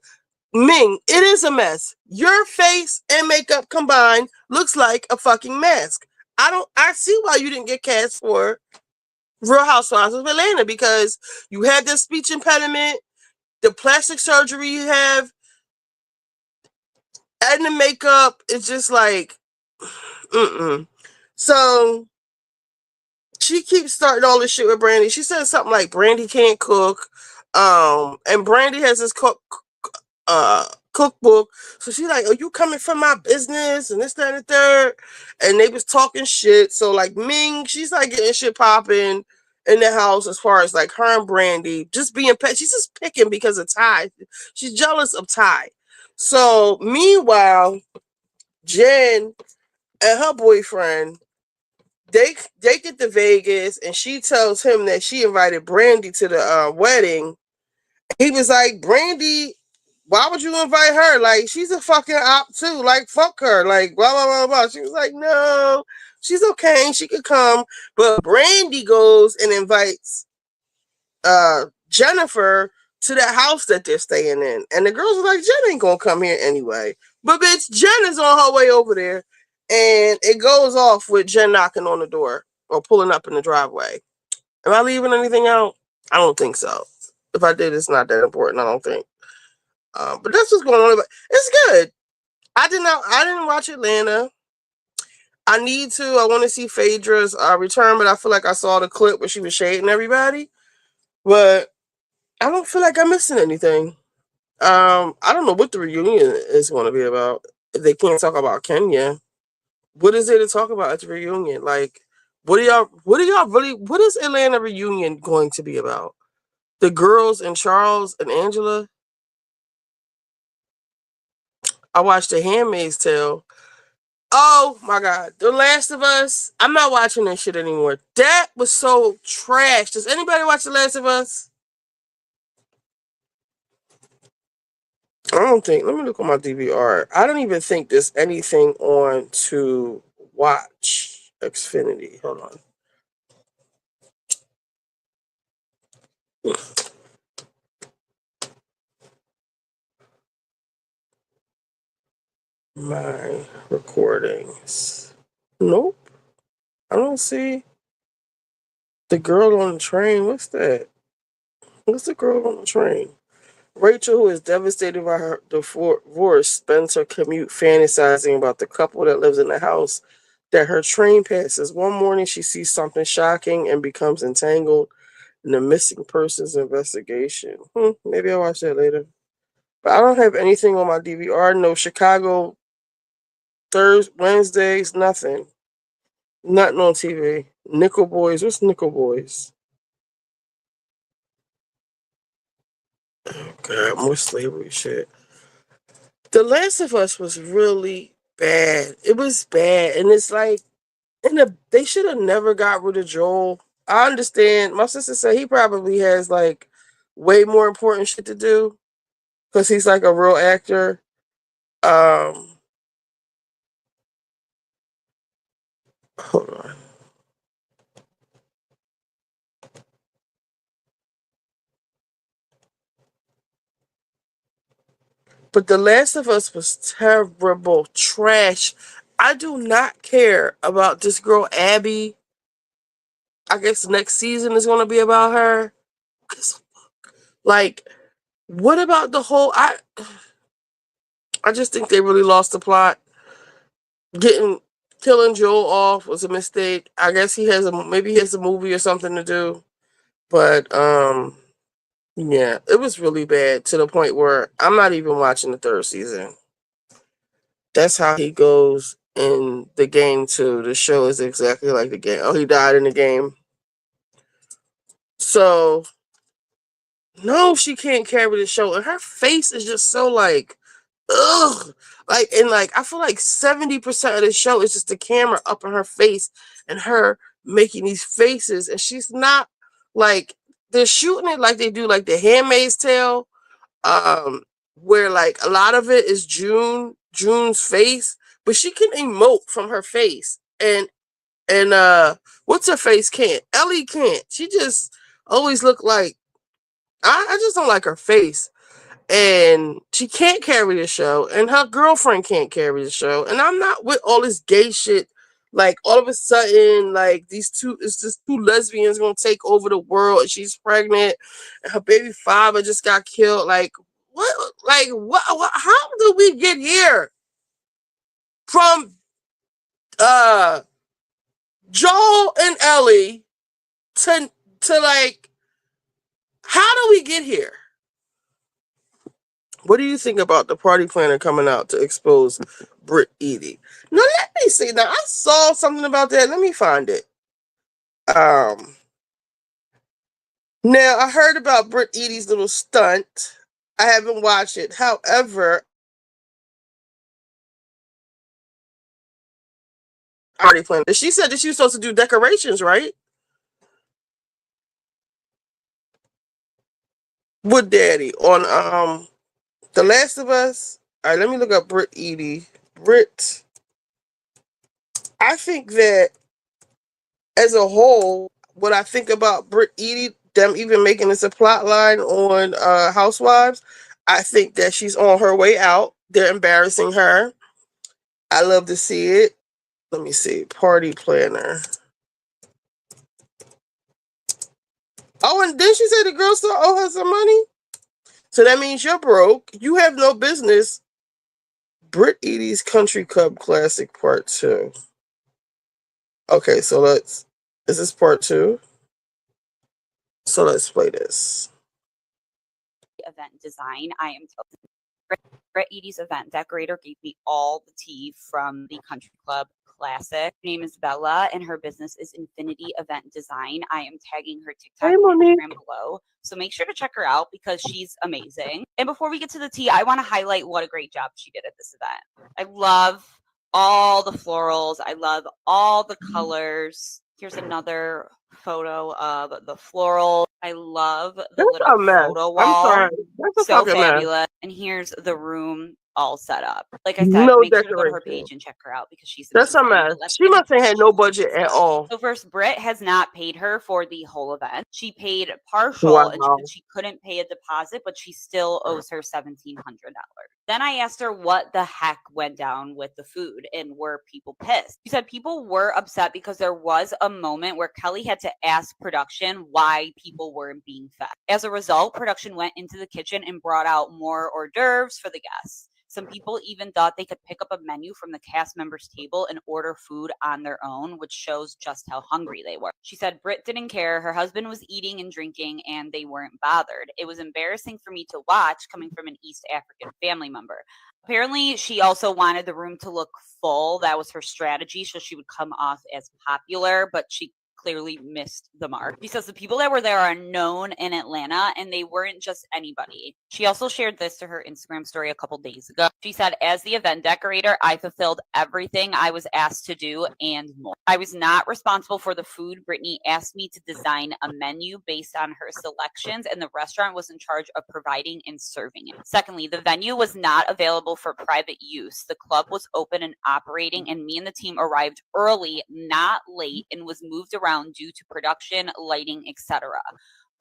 Ming, it is a mess. Your face and makeup combined looks like a fucking mask. I see why you didn't get cast for Real Housewives of Atlanta, because you had this speech impediment, the plastic surgery you have, and the makeup is just like, So she keeps starting all this shit with Brandy. She said something like Brandy can't cook. And Brandy has this cookbook. So she's like, are you coming from my business? And this, that, and the third. And they was talking shit. So like Ming, she's like getting shit popping in the house as far as like her and Brandy just being pet. She's just picking because of Ty. She's jealous of Ty. So meanwhile, Jen and her boyfriend, they get to Vegas, and she tells him that she invited Brandy to the wedding. He was like, Brandy, why would you invite her? Like, she's a fucking op too. Like, fuck her. Like, blah, blah, blah, blah. She was like, no, she's okay. She could come. But Brandy goes and invites Jennifer to that house that they're staying in. And the girls are like, Jen ain't gonna come here anyway. But bitch, Jen is on her way over there. And it goes off with Jen knocking on the door or pulling up in the driveway. Am I leaving anything out? I don't think so. If I did, it's not that important, I don't think. But that's what's going on. It's good. I didn't watch Atlanta. I need to. I want to see Phaedra's return, but I feel like I saw the clip where she was shading everybody. But I don't feel like I'm missing anything. I don't know what the reunion is going to be about. If they can't talk about Kenya, what is there to talk about at the reunion? Like, what is Atlanta reunion going to be about? The girls and Charles and Angela? I watched The Handmaid's Tale. Oh my God. The Last of Us. I'm not watching that shit anymore. That was so trash. Does anybody watch The Last of Us? I don't think. Let me look on my DVR. I don't even think there's anything on to watch. Xfinity. Hold on. My recordings. Nope. I don't see the girl on the train. What's that? What's the girl on the train? Rachel, who is devastated by her divorce, spends her commute fantasizing about the couple that lives in the house that her train passes. One morning, she sees something shocking and becomes entangled in the missing persons investigation. Maybe I'll watch that later. But I don't have anything on my DVR. No Chicago Thursdays, Wednesdays, nothing. Nothing on TV. Nickel Boys. What's Nickel Boys? Oh, God, more slavery shit. The Last of Us was really bad. It was bad. And it's like, they should have never got rid of Joel. I understand. My sister said he probably has like way more important shit to do because he's like a real actor. Hold on. But The Last of Us was terrible, trash. I do not care about this girl, Abby. I guess next season is going to be about her. Like, what about the whole... I just think they really lost the plot. Killing Joel off was a mistake. I guess maybe he has a movie or something to do. But yeah, it was really bad to the point where I'm not even watching the third season. That's how he goes in the game too. The show is exactly like the game. Oh, he died in the game. So no, she can't carry the show. And her face is just so like, ugh. Like I feel like 70% of the show is just the camera up in her face and her making these faces. And she's not like, they're shooting it like they do like the Handmaid's Tale, where like a lot of it is June's face, but she can emote from her face. And what's her face can't. Ellie can't. She just always look like, I just don't like her face. And she can't carry the show, and her girlfriend can't carry the show. And I'm not with all this gay shit. Like all of a sudden, like it's just two lesbians gonna take over the world, and she's pregnant, and her baby father just got killed. Like what? Like what? How did we get here? From Joel and Ellie to like, how do we get here? What do you think about the party planner coming out to expose Britt Eady? Now let me see. Now I saw something about that. Let me find it. Now I heard about Britt Eady's little stunt. I haven't watched it. However, party planner. She said that she was supposed to do decorations, right? With Daddy on The Last of Us. All right, let me look up Britt Eady. Britt. I think that as a whole, what I think about Britt Eady, them even making this a plot line on Housewives, I think that she's on her way out. They're embarrassing her. I love to see it. Let me see. Party planner. Oh, and then she said the girl still owe her some money? So that means you're broke. You have no business. Britt Eady's Country Club Classic Part 2. Okay, so is this Part 2? So let's play this. Event design. I am Britt Eady's event decorator gave me all the tea from the Country Club Classic. Her name is Bella, and her business is Infinity Event Design. I am tagging her TikTok and Instagram below, so make sure to check her out because she's amazing. And before we get to the tea, I want to highlight what a great job she did at this event. I love all the florals. I love all the colors. Here's another photo of the floral. I love the little photo wall. That's so fabulous. Mess. And here's the room all set up. Like I said, make sure to go to her page and check her out because she's that's a mess. She must have had no budget at all. So first, Britt has not paid her for the whole event. She paid partial and she couldn't pay a deposit, but she still owes her $1,700. Then I asked her what the heck went down with the food and were people pissed. She said people were upset because there was a moment where Kelly had to ask production why people weren't being fed. As a result, production went into the kitchen and brought out more hors d'oeuvres for the guests. Some people even thought they could pick up a menu from the cast members' table and order food on their own, which shows just how hungry they were. She said Britt didn't care. Her husband was eating and drinking, and they weren't bothered. It was embarrassing for me to watch coming from an East African family member. Apparently, she also wanted the room to look full. That was her strategy, so she would come off as popular, but she clearly missed the mark. She says the people that were there are known in Atlanta and they weren't just anybody. She also shared this to her Instagram story a couple days ago. She said, as the event decorator, I fulfilled everything I was asked to do and more. I was not responsible for the food. Brittany asked me to design a menu based on her selections, and the restaurant was in charge of providing and serving it. Secondly, the venue was not available for private use. The club was open and operating, and me and the team arrived early, not late, and was moved around due to production, lighting, etc.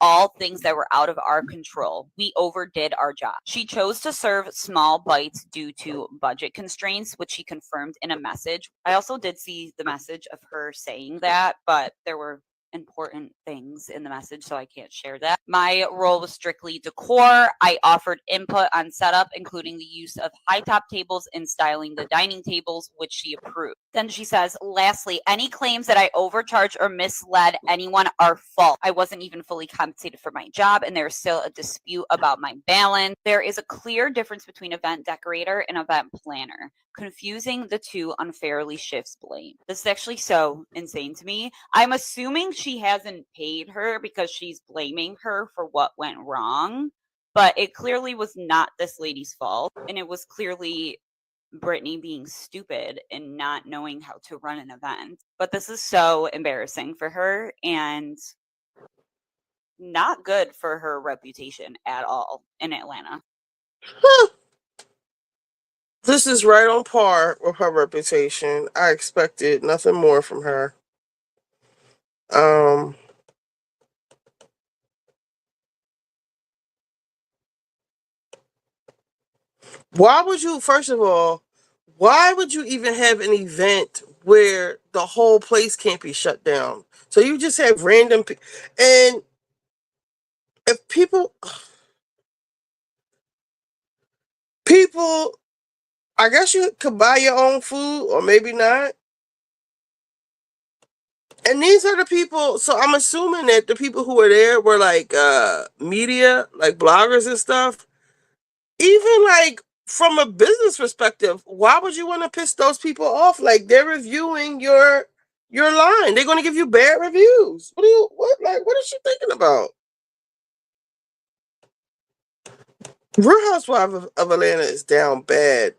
All things that were out of our control. We overdid our job. She chose to serve small bites due to budget constraints, which she confirmed in a message. I also did see the message of her saying that, but there were important things in the message, so I can't share that. My role was strictly decor. I offered input on setup, including the use of high top tables and styling the dining tables, which she approved. Then she says, lastly, any claims that I overcharged or misled anyone are false. I wasn't even fully compensated for my job, and there's still a dispute about my balance. There is a clear difference between event decorator and event planner. Confusing the two unfairly shifts blame. This is actually so insane to me. I'm assuming she hasn't paid her because she's blaming her for what went wrong, but it clearly was not this lady's fault, and it was clearly Brittany being stupid and not knowing how to run an event. But this is so embarrassing for her and not good for her reputation at all in Atlanta. This is right on par with her reputation. I expected nothing more from her. Why would you, first of all, why would you even have an event where the whole place can't be shut down? So you just have random and if people, I guess you could buy your own food or maybe not. And these are the people, so I'm assuming that the people who were there were like media, like bloggers and stuff. Even like from a business perspective, why would you want to piss those people off? Like they're reviewing your line. They're gonna give you bad reviews. What is she thinking about? Real Housewives of Atlanta is down bad.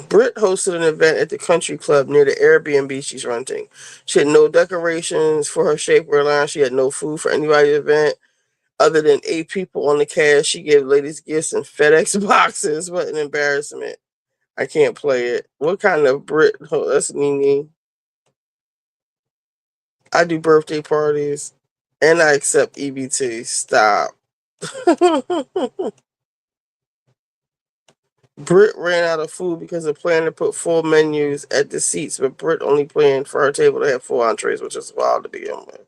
Britt hosted an event at the country club near the Airbnb she's renting. She had no decorations for her shapewear line. She had no food for anybody's event. Other than 8 people on the cast, she gave ladies gifts in FedEx boxes. What an embarrassment. I can't play it. What kind of Brit? Oh, that's Nene. I do birthday parties and I accept EBT. Stop. Brit ran out of food because the planner put full menus at the seats, but Brit only planned for her table to have full entrees, which is wild to begin with.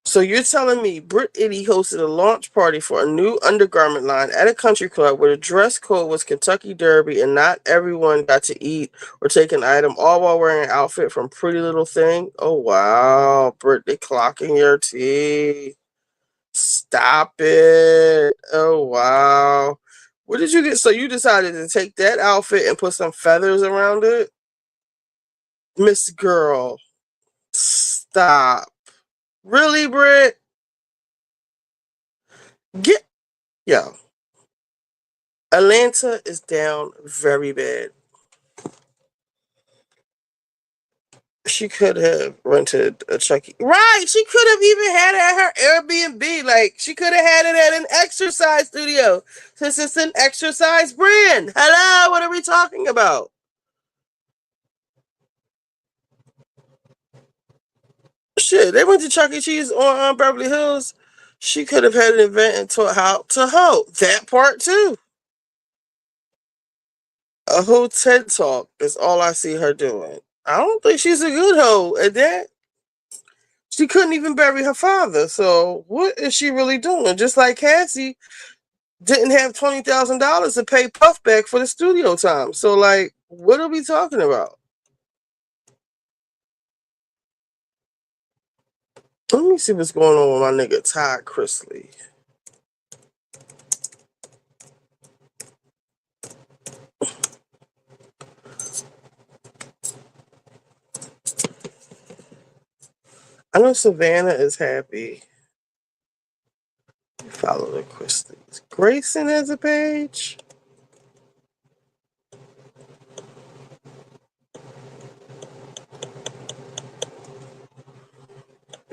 So you're telling me Brit Itty hosted a launch party for a new undergarment line at a country club where the dress code was Kentucky Derby and not everyone got to eat or take an item, all while wearing an outfit from Pretty Little Thing? Oh, wow. Brit, they clocking your teeth. Stop it. Oh, wow. What did you get? So you decided to take that outfit and put some feathers around it? Miss Girl, stop. Really, Brit? Get, yo. Atlanta is down very bad. She could have rented a Chucky. Right, she could have even had it at her Airbnb. Like, she could have had it at an exercise studio since it's an exercise brand. Hello, what are we talking about? Shit, they went to Chuck E. Cheese on Beverly Hills. She could have had an event and taught how to hoe. That part too. A whole TED talk is all I see her doing. I don't think she's a good hoe at that. She couldn't even bury her father. So what is she really doing? Just like Cassie didn't have $20,000 to pay Puffback for the studio time. So like, what are we talking about? Let me see what's going on with my nigga Todd Chrisley. I know Savannah is happy. Follow the Chrisleys. Grayson has a page.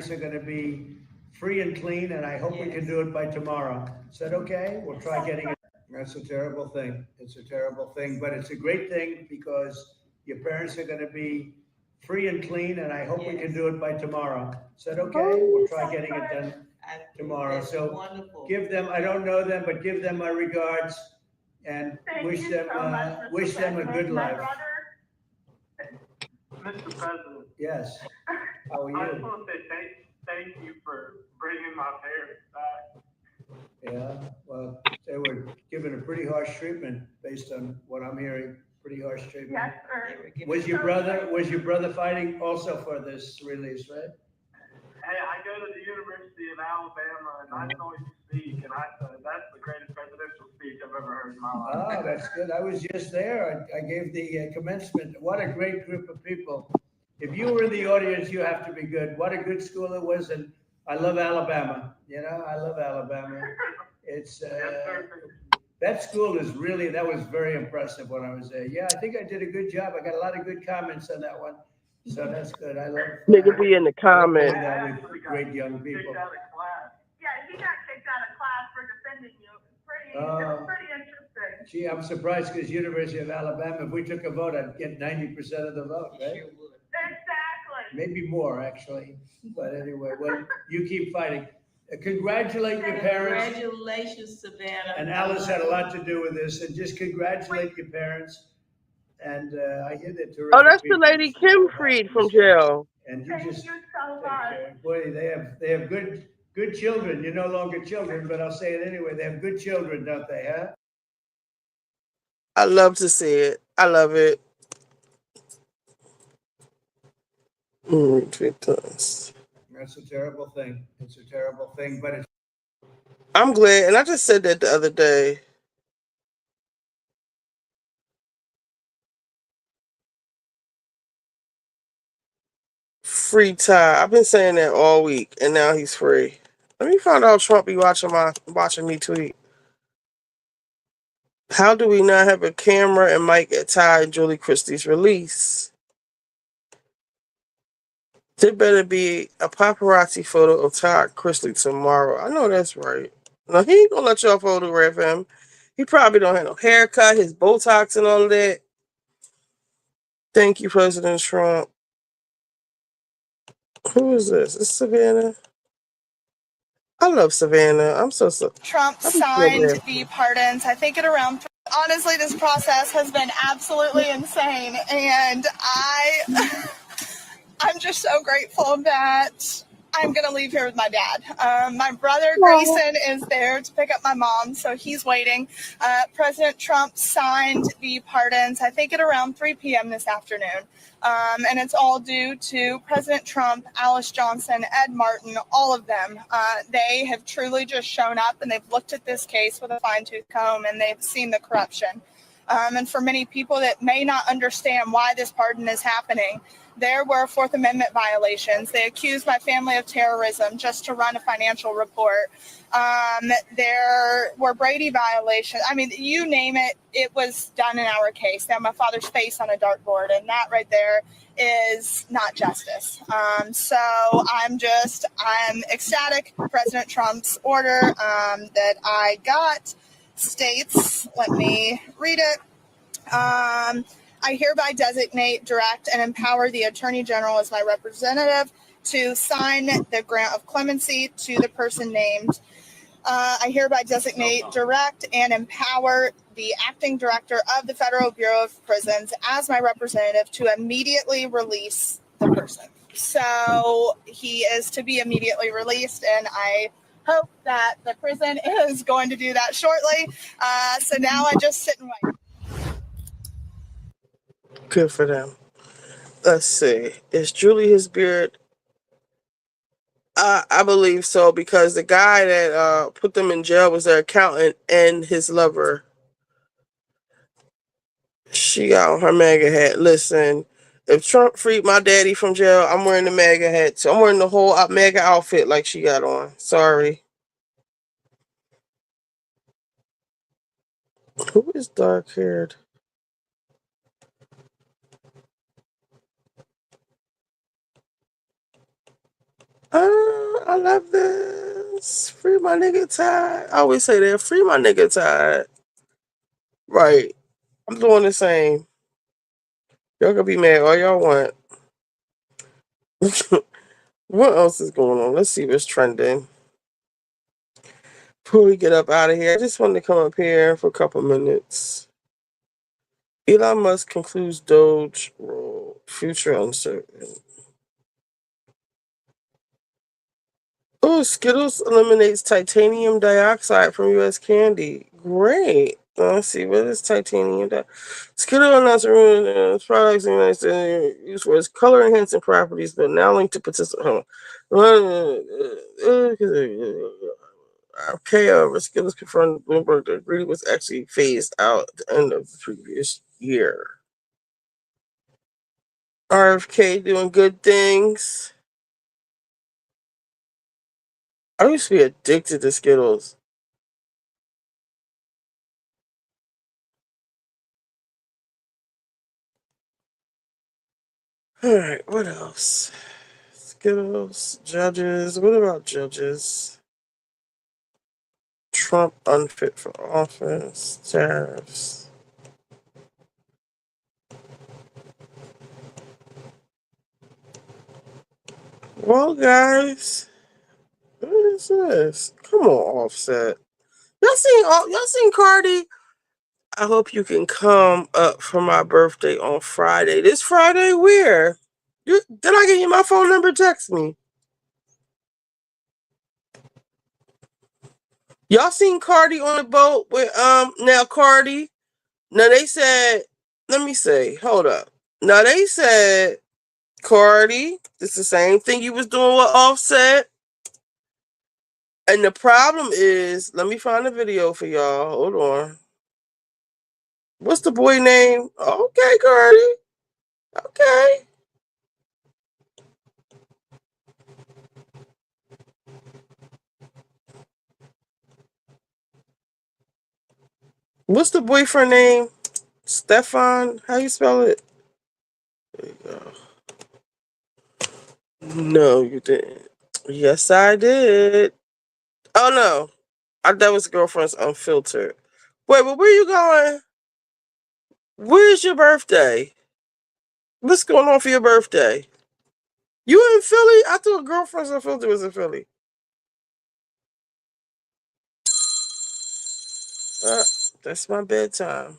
Are going to be free and clean, and I hope we can do it by tomorrow. Is that okay? We'll try getting it. That's a terrible thing. It's a terrible thing, but it's a great thing because your parents are going to be free and clean, and I hope we can do it by tomorrow. Is that okay? We'll try getting it done tomorrow. So give them, I don't know them, but give them my regards. and Thank wish you them so much, Mr. wish them a President. good My life. brother. Mr. President, Yes. How are I just you? want to say thank you for bringing my parents back. Yeah. Well, they were given a pretty harsh treatment based on what I'm hearing. Pretty harsh treatment. Yes, sir. Was your brother fighting also for this release, right? Hey, I go to the University of Alabama, and I saw you speak, and I said that's the greatest presidential speech I've ever heard in my life. Oh, that's good. I was just there. I gave the commencement. What a great group of people. If you were in the audience, you have to be good. What a good school it was, and I love Alabama. You know, I love Alabama. It's that school is really, that was very impressive when I was there. Yeah, I think I did a good job. I got a lot of good comments on that one. So that's good. I love Nigga be in the comments. that with great young people. Kicked out of class. Yeah, he got kicked out of class for defending you. It was pretty interesting. Gee, I'm surprised because University of Alabama, if we took a vote, I'd get 90% of the vote, right? Exactly. Maybe more, actually. But anyway, well, you keep fighting. Congratulate your parents. Congratulations, Savannah. And Alice had a lot to do with this. And just congratulate your parents. And I hear that terrific. Oh, that's the lady Kim freed from jail. And you Thank just you so much. boy, they have good children. You're no longer children, but I'll say it anyway. They have good children, don't they, huh? I love to see it. I love it. That's a terrible thing. It's a terrible thing, but it's. I'm glad, and I just said that the other day. Free Ty. I've been saying that all week, and now he's free. Let me find out Trump be watching me tweet. How do we not have a camera and mic at Ty and Julie Christie's release? There better be a paparazzi photo of Todd Chrisley tomorrow. I know that's right. No, he ain't gonna let y'all photograph him. He probably don't have no haircut, his Botox and all of that. Thank you, President Trump. Who is this? It's Savannah. I love Savannah. I'm so. Trump signed the pardons. I think at around. Honestly, this process has been absolutely insane, and I'm just so grateful that I'm going to leave here with my dad. My brother Grayson is there to pick up my mom, so he's waiting. President Trump signed the pardons, I think at around 3 p.m. this afternoon. And it's all due to President Trump, Alice Johnson, Ed Martin, all of them. They have truly just shown up, and they've looked at this case with a fine-tooth comb, and they've seen the corruption. And for many people that may not understand why this pardon is happening, there were Fourth Amendment violations. They accused my family of terrorism just to run a financial report. There were Brady violations. I mean, you name it, it was done in our case. They had my father's face on a dartboard, and that right there is not justice. So I'm ecstatic. President Trump's order that I got states, let me read it. I hereby designate, direct, and empower the Attorney General as my representative to sign the grant of clemency to the person named. I hereby designate, direct, and empower the acting director of the Federal Bureau of Prisons as my representative to immediately release the person. So he is to be immediately released, and I hope that the prison is going to do that shortly. So now I just sit and wait. Good for them. Let's see. Is Julie his beard? I believe so, because the guy that put them in jail was their accountant and his lover. She got on her MAGA hat. Listen, if Trump freed my daddy from jail, I'm wearing the MAGA hat. So I'm wearing the whole MAGA outfit like she got on. Sorry. Who is dark haired? I love this. Free my nigga Tide. I always say that. Free my nigga Tide. Right. I'm doing the same. Y'all can be mad all y'all want. What else is going on? Let's see what's trending. Before we get up out of here, I just wanted to come up here for a couple minutes. Elon Musk concludes Doge rule. Future uncertain. Oh, Skittles eliminates titanium dioxide from U.S. candy. Great. Let's see, what is titanium dioxide? Skittles announced products in the United States used for its color enhancing properties, but now linked to participants. Okay, Skittles confirmed Bloomberg that ingredient was actually phased out at the end of the previous year. RFK doing good things. I used to be addicted to Skittles. Alright, what else? Skittles, judges. What about judges? Trump unfit for office, tariffs. Well, guys, what is this? Come on, Offset. Y'all seen Cardi? I hope you can come up for my birthday on Friday. This Friday, where? Did I give you my phone number? Text me. Y'all seen Cardi on the boat with now Cardi? Now they said, let me say, hold up. Now they said Cardi, it's the same thing you was doing with Offset. And the problem is, let me find a video for y'all. Hold on. What's the boy name? Okay, Cardi. Okay. What's the boyfriend name? Stefan? How you spell it? There you go. No, you didn't. Yes, I did. Oh no. That was girlfriend's unfiltered. Wait, but where you going? Where's your birthday? What's going on for your birthday? You in Philly? I thought girlfriend's unfiltered was in Philly. That's my bedtime.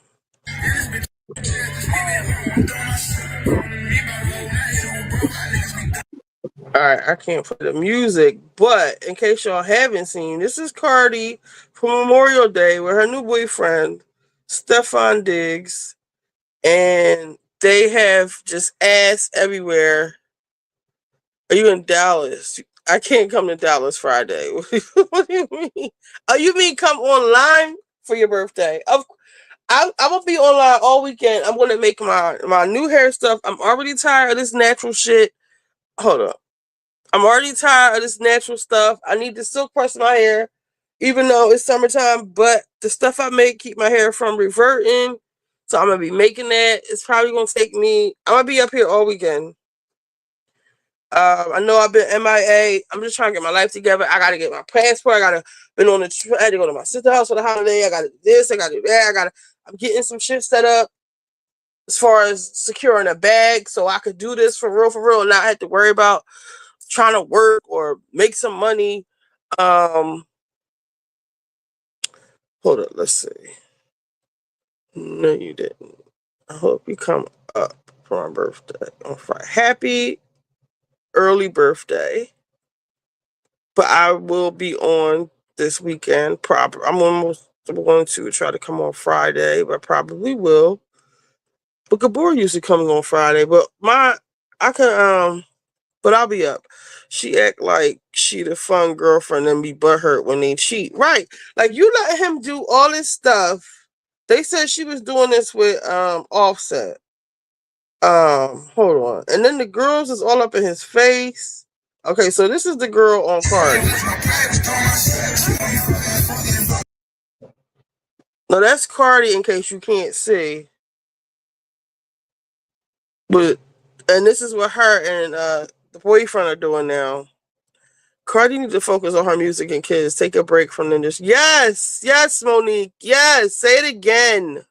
Alright, I can't play the music, but in case y'all haven't seen, this is Cardi for Memorial Day with her new boyfriend, Stefan Diggs, and they have just ass everywhere. Are you in Dallas? I can't come to Dallas Friday. What do you mean? Oh, you mean come online for your birthday? I'm gonna be online all weekend. I'm gonna make my new hair stuff. I'm already tired of this natural shit. Hold up. I'm already tired of this natural stuff. I need to silk press my hair, even though it's summertime. But the stuff I make keep my hair from reverting. So I'm gonna be making that. It's probably gonna take me. I'm gonna be up here all weekend. I know I've been MIA. I'm just trying to get my life together. I gotta get my passport. I had to go to my sister's house for the holiday. I gotta do this. I gotta do that. I'm getting some shit set up as far as securing a bag so I could do this for real, and not have to worry about trying to work or make some money. Hold up, let's see. No, you didn't. I hope you come up for my birthday on Friday. Happy early birthday. But I will be on this weekend. I'm almost going to try to come on Friday, but probably will. But Gabor usually comes on Friday, but but I'll be up. She act like she the fun girlfriend and be butthurt when they cheat. Right. Like you let him do all this stuff. They said she was doing this with Offset. Hold on. And then the girls is all up in his face. Okay, so this is the girl on Cardi. Now that's Cardi in case you can't see. And this is what her and the boyfriend are doing now. Cardi needs to focus on her music and kids. Take a break from them. Just yes, Monique. Yes, say it again.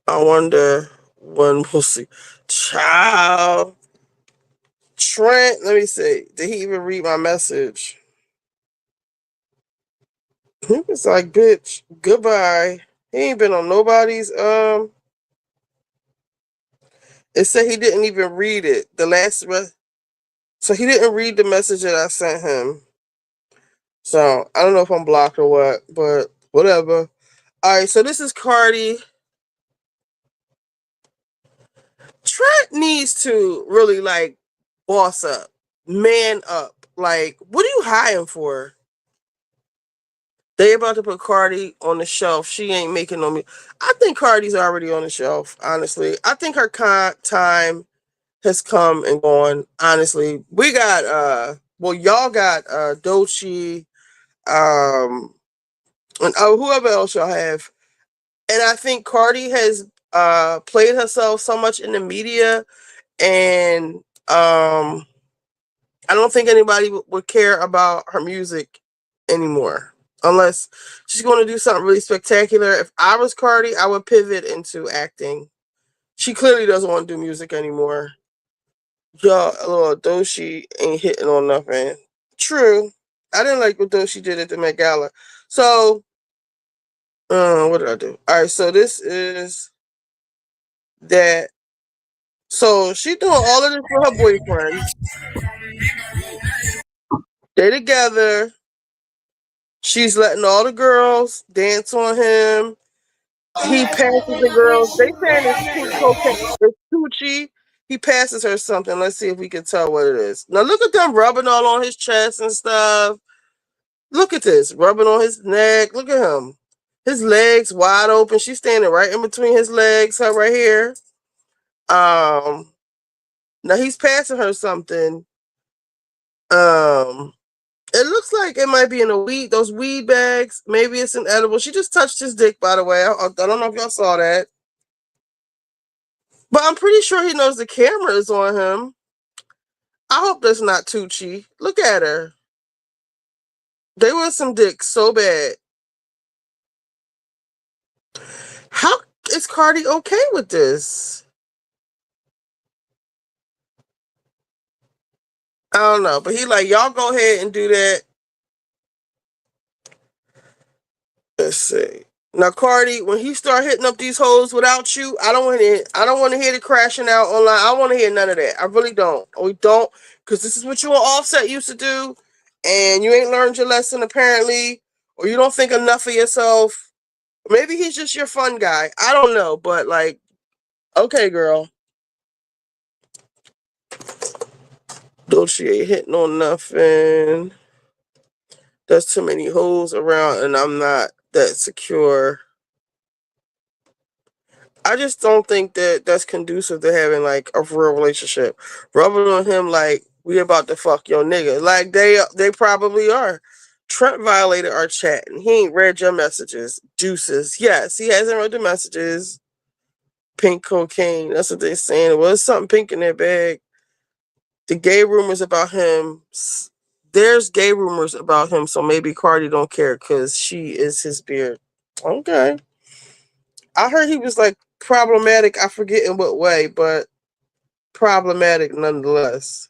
I wonder when we'll see. Child. Trent, let me see. Did he even read my message? He was like, bitch, goodbye. He ain't been on nobody's it said he didn't even read it. So he didn't read the message that I sent him. So I don't know if I'm blocked or what, but whatever. Alright, so this is Cardi. Trent needs to really like boss up, man up. Like, what are you hiding for? They about to put Cardi on the shelf. She ain't making no music. I think Cardi's already on the shelf, honestly. I think her time has come and gone, honestly. We got, y'all got Doechii, and whoever else y'all have. And I think Cardi has played herself so much in the media, and I don't think anybody would care about her music anymore. Unless she's going to do something really spectacular. If I was Cardi, I would pivot into acting. She clearly doesn't want to do music anymore. Y'all, little Doechii ain't hitting on nothing. True. I didn't like what Doechii did at the Met Gala. So, what did I do? All right, so this is that. So she doing all of this with her boyfriend. They together. She's letting all the girls dance on him. He passes the girls. They saying it's pink cocaine. It's Tucci. He passes her something. Let's see if we can tell what it is. Now look at them rubbing all on his chest and stuff. Look at this. Rubbing on his neck. Look at him. His legs wide open. She's standing right in between his legs, her right here. Now he's passing her something. It looks like it might be in those weed bags. Maybe it's an edible. She just touched his dick, by the way. I don't know if y'all saw that. But I'm pretty sure he knows the camera is on him. I hope that's not Tucci. Look at her. They want some dick so bad. How is Cardi okay with this? I don't know. But he like, y'all go ahead and do that. Let's see. Now, Cardi, when he start hitting up these hoes without you, I don't want to hear the crashing out online. I don't want to hear none of that. I really don't. We don't, because this is what you and Offset used to do, and you ain't learned your lesson apparently, or you don't think enough of yourself. Maybe he's just your fun guy. I don't know, but like, okay, girl. Doechii ain't hitting on nothing. There's too many hoes around, and I'm not that secure. I just don't think that that's conducive to having like a real relationship. Rubbing on him like we about to fuck your nigga. Like they probably are. Trent violated our chat and he ain't read your messages. Deuces. Yes, he hasn't read the messages. Pink cocaine. That's what they're saying. It was something pink in their bag. The gay rumors about him. There's gay rumors about him, so maybe Cardi don't care because she is his beard. Okay. I heard he was like problematic. I forget in what way, but problematic nonetheless.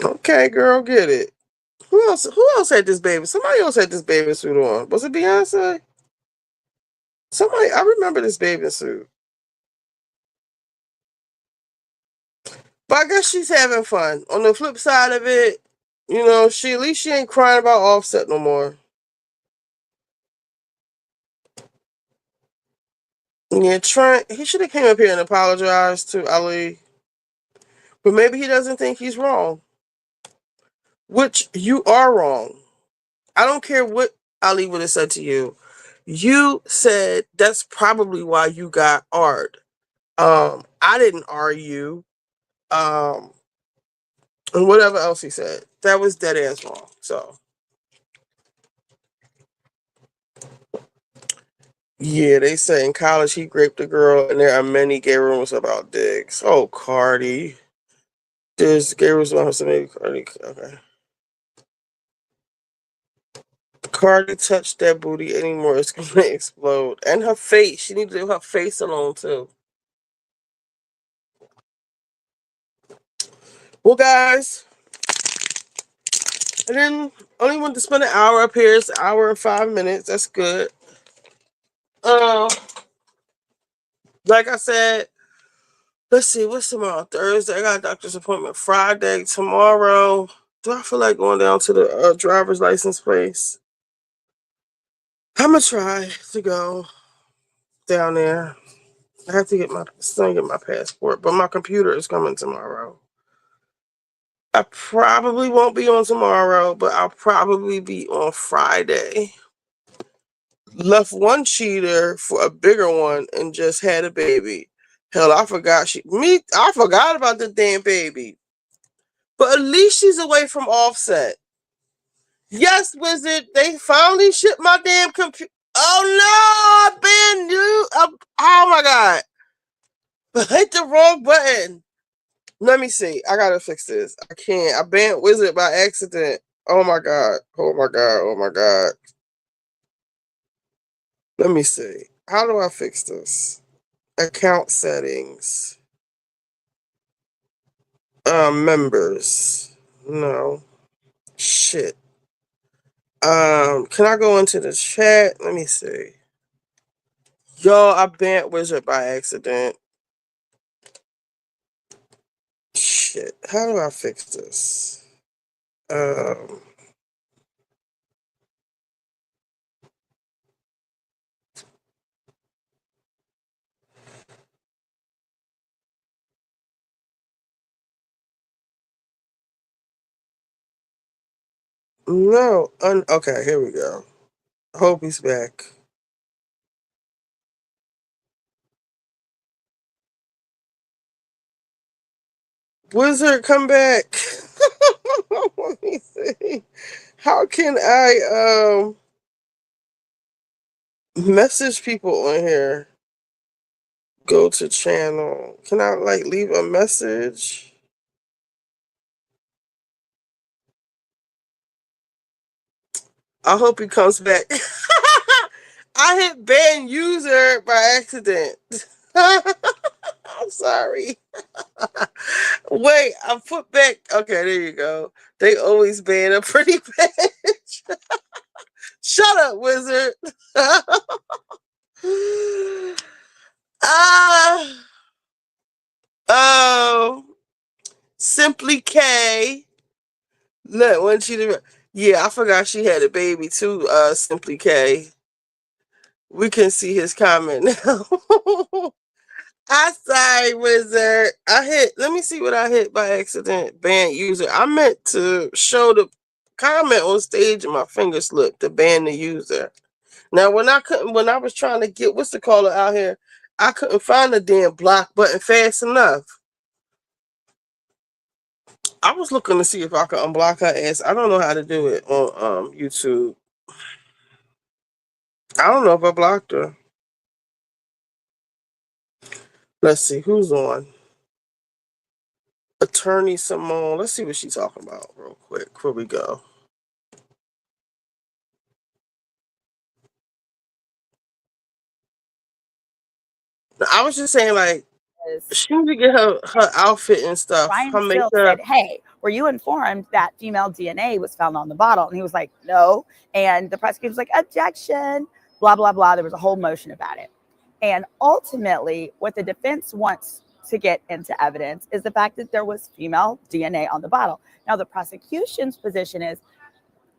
Okay, girl, get it. Who else? Who else had this baby? Somebody else had this bathing suit on. Was it Beyonce? Somebody. I remember this bathing suit. But I guess she's having fun. On the flip side of it, you know, at least she ain't crying about Offset no more. Yeah, Trent, he should have came up here and apologized to Ali. But maybe he doesn't think he's wrong. Which you are wrong. I don't care what Ali would have said to you. You said that's probably why you got art. I didn't argue. And whatever else he said. That was dead ass wrong. So yeah, they say in college he raped a girl, and there are many gay rumors about Diggs. Oh, Cardi. There's gay rumors about him, maybe Cardi. Okay. Cardi touched that booty anymore, it's gonna explode. And her face. She needs to leave her face alone too. Well, guys, And then only want to spend an hour up here. It's an hour and 5 minutes. That's good. Like I said, let's see, what's tomorrow? Thursday. I got a doctor's appointment Friday. Tomorrow, do I feel like going down to the driver's license place? I'm gonna try to go down there. I have to get my passport, but my computer is coming tomorrow. I probably won't be on tomorrow, but I'll probably be on Friday. Left one cheater for a bigger one and just had a baby. Hell, I forgot I forgot about the damn baby. But at least she's away from Offset. Yes, Wizard, they finally shipped my damn computer. Oh no, I've been new. Oh my god. I hit the wrong button. Let me see. I gotta fix this. I can't. I banned Wizard by accident. Oh my god. Oh my god. Oh my god. Let me see. How do I fix this? Account settings. Members. No. Shit. Can I go into the chat? Let me see. Yo, I banned Wizard by accident. Shit. How do I fix this? No. Okay, here we go. Hope he's back. Wizard, come back. Let me see. How can I message people on here? Go to channel. Can I like leave a message? I hope he comes back. I hit ban user by accident. I'm sorry. Wait, I put back. Okay, there you go. They always ban a pretty bitch. Shut up, Wizard. Oh, Simply K. Look, when yeah, I forgot she had a baby too. Simply K. We can see his comment now. I'm sorry, Wizard. Let me see what I hit by accident. Ban user. I meant to show the comment on stage and my finger slipped to ban the user. Now, when I was trying to get what's the caller out here, I couldn't find the damn block button fast enough. I was looking to see if I could unblock her ass. I don't know how to do it on YouTube. I don't know if I blocked her. Let's see who's on. Attorney Simone. Let's see what she's talking about real quick. Here we go. I was just saying, like, she need to get her outfit and stuff. Ryan Her still makeup. said, "Hey, were you informed that female DNA was found on the bottle?" And he was like, "No." And the prosecutor was like, "Objection." Blah blah blah. There was a whole motion about it. And ultimately, what the defense wants to get into evidence is the fact that there was female DNA on the bottle. Now, the prosecution's position is,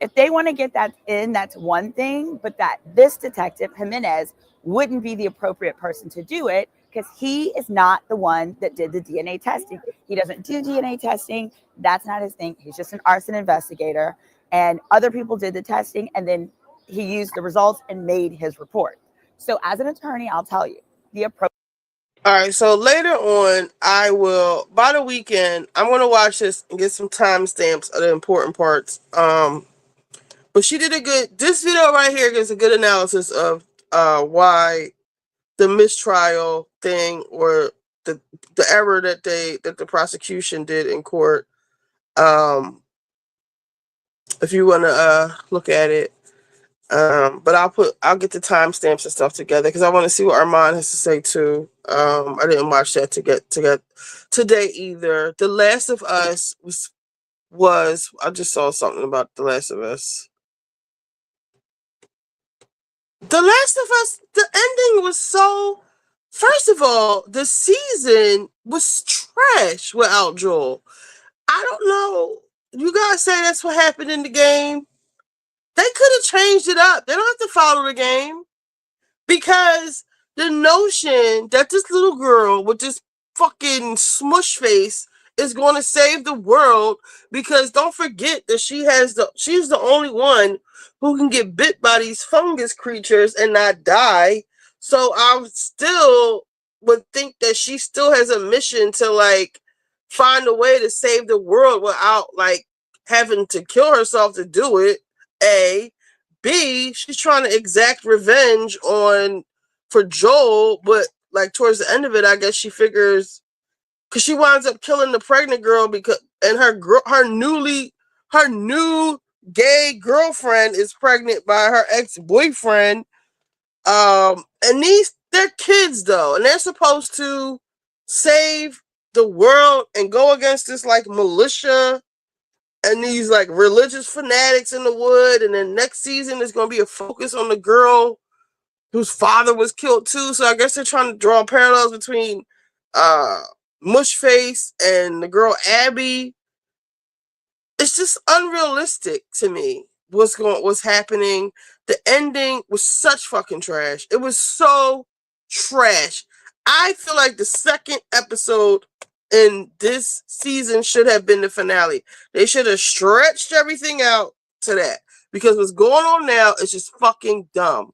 if they want to get that in, that's one thing, but that this detective, Jimenez, wouldn't be the appropriate person to do it because he is not the one that did the DNA testing. He doesn't do DNA testing. That's not his thing. He's just an arson investigator. And other people did the testing, and then he used the results and made his report. So as an attorney, I'll tell you, the approach. All right, so later on, I will, by the weekend, I'm going to watch this and get some timestamps of the important parts. But she did this video right here gives a good analysis of why the mistrial thing or the error that the prosecution did in court. If you want to look at it. But I'll get the timestamps and stuff together because I want to see what Armand has to say too. I didn't watch that to get today either. The Last of Us was was, I just saw something about The Last of Us. The Last of Us, the ending was so. First of all, the season was trash without Joel. I don't know. You guys say that's what happened in the game. They could have changed it up. They don't have to follow the game. Because the notion that this little girl with this fucking smush face is going to save the world, because don't forget that she's the only one who can get bit by these fungus creatures and not die. So I still would think that she still has a mission to like find a way to save the world without like having to kill herself to do it. A B, she's trying to exact revenge for Joel, but like towards the end of it, I guess she figures, because she winds up killing the pregnant girl and her new gay girlfriend is pregnant by her ex-boyfriend. And they're kids though, and they're supposed to save the world and go against this like militia and these like religious fanatics in the wood. And then next season there's going to be a focus on the girl whose father was killed too. So I guess they're trying to draw parallels between Mushface and the girl Abby. It's just unrealistic to me what's happening. The ending was such fucking trash. It was so trash. I feel like the second episode in this season should have been the finale. They should have stretched everything out to that, because what's going on now is just fucking dumb.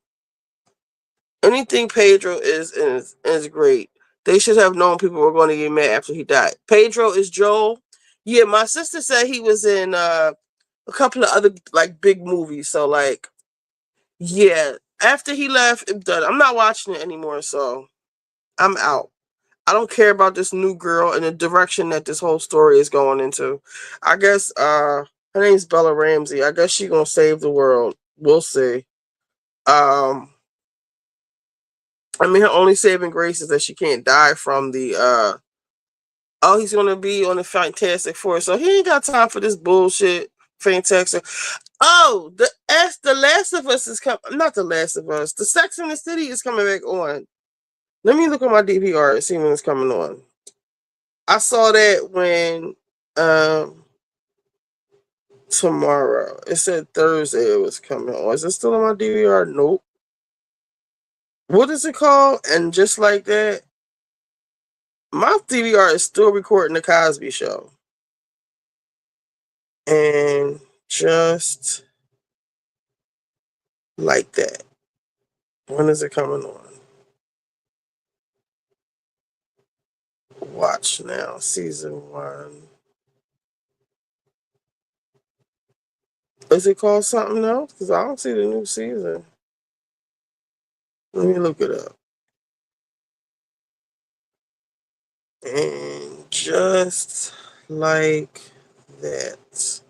Anything Pedro is great. They should have known people were going to get mad after he died. Pedro is Joel. Yeah, my sister said he was in a couple of other like big movies. So like, yeah, after he left, I'm not watching it anymore. So I'm out. I don't care about this new girl and the direction that this whole story is going into. I guess her name's Bella Ramsey. I guess she's gonna save the world. We'll see. I mean, her only saving grace is that she can't die from the he's gonna be on the Fantastic Four, so he ain't got time for this bullshit. Fantastic. Oh, the Last of Us is coming. Not The Last of Us. The Sex and the City is coming back on. Let me look at my DVR and see when it's coming on. I saw that when tomorrow. It said Thursday it was coming on. Is it still on my DVR? Nope. What is it called? And Just Like That. My DVR is still recording The Cosby Show. And Just Like That. When is it coming on? Watch now, season 1. Is it called something else? Because I don't see the new season. Let me look it up. And Just Like That.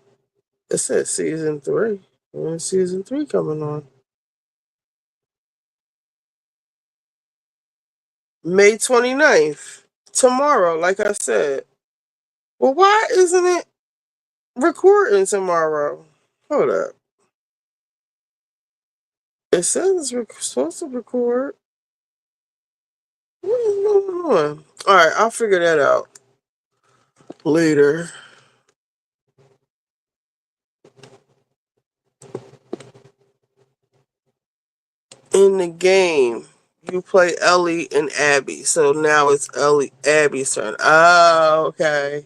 It says season 3. When is season 3 coming on? May 29th. Tomorrow, like I said. Well, why isn't it recording tomorrow? Hold up. It says it's supposed to record. What is going on? Alright, I'll figure that out later. In the game, you play Ellie and Abby. So now it's Abby's turn. Oh, okay.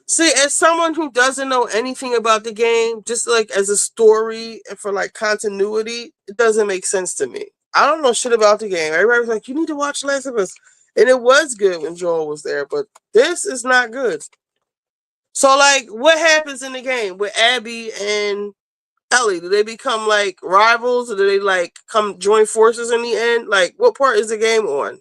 See, as someone who doesn't know anything about the game, just like as a story and for like continuity, it doesn't make sense to me. I don't know shit about the game. Everybody was like, you need to watch Last of Us. And it was good when Joel was there, but this is not good. So, like, what happens in the game with Abby and Ellie? Do they become like rivals, or do they like come join forces in the end? Like, what part is the game on?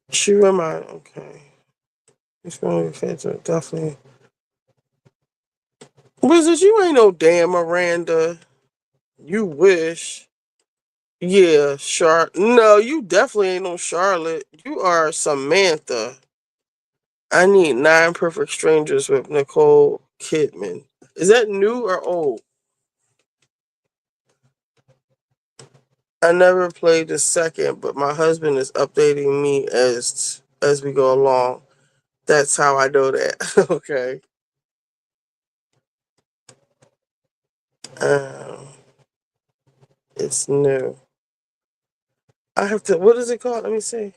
She remind okay. It's going to be fantastic. Definitely Wizard, you ain't no damn Miranda. You wish. Yeah, No, you definitely ain't no Charlotte. You are Samantha. I need 9 Perfect Strangers with Nicole Kidman. Is that new or old? I never played the second, but my husband is updating me as we go along. That's how I know that. Okay. It's new. I have to. What is it called? Let me see.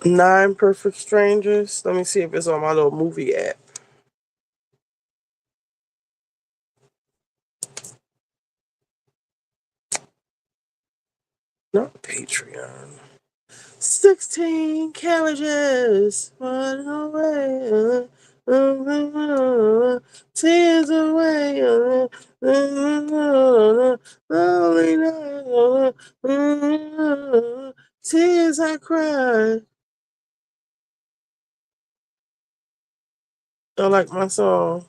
9 Perfect Strangers. Let me see if it's on my little movie app. Not Patreon. 16 carriages running away. Tears away. Lonely night. Tears I cried. I like my song.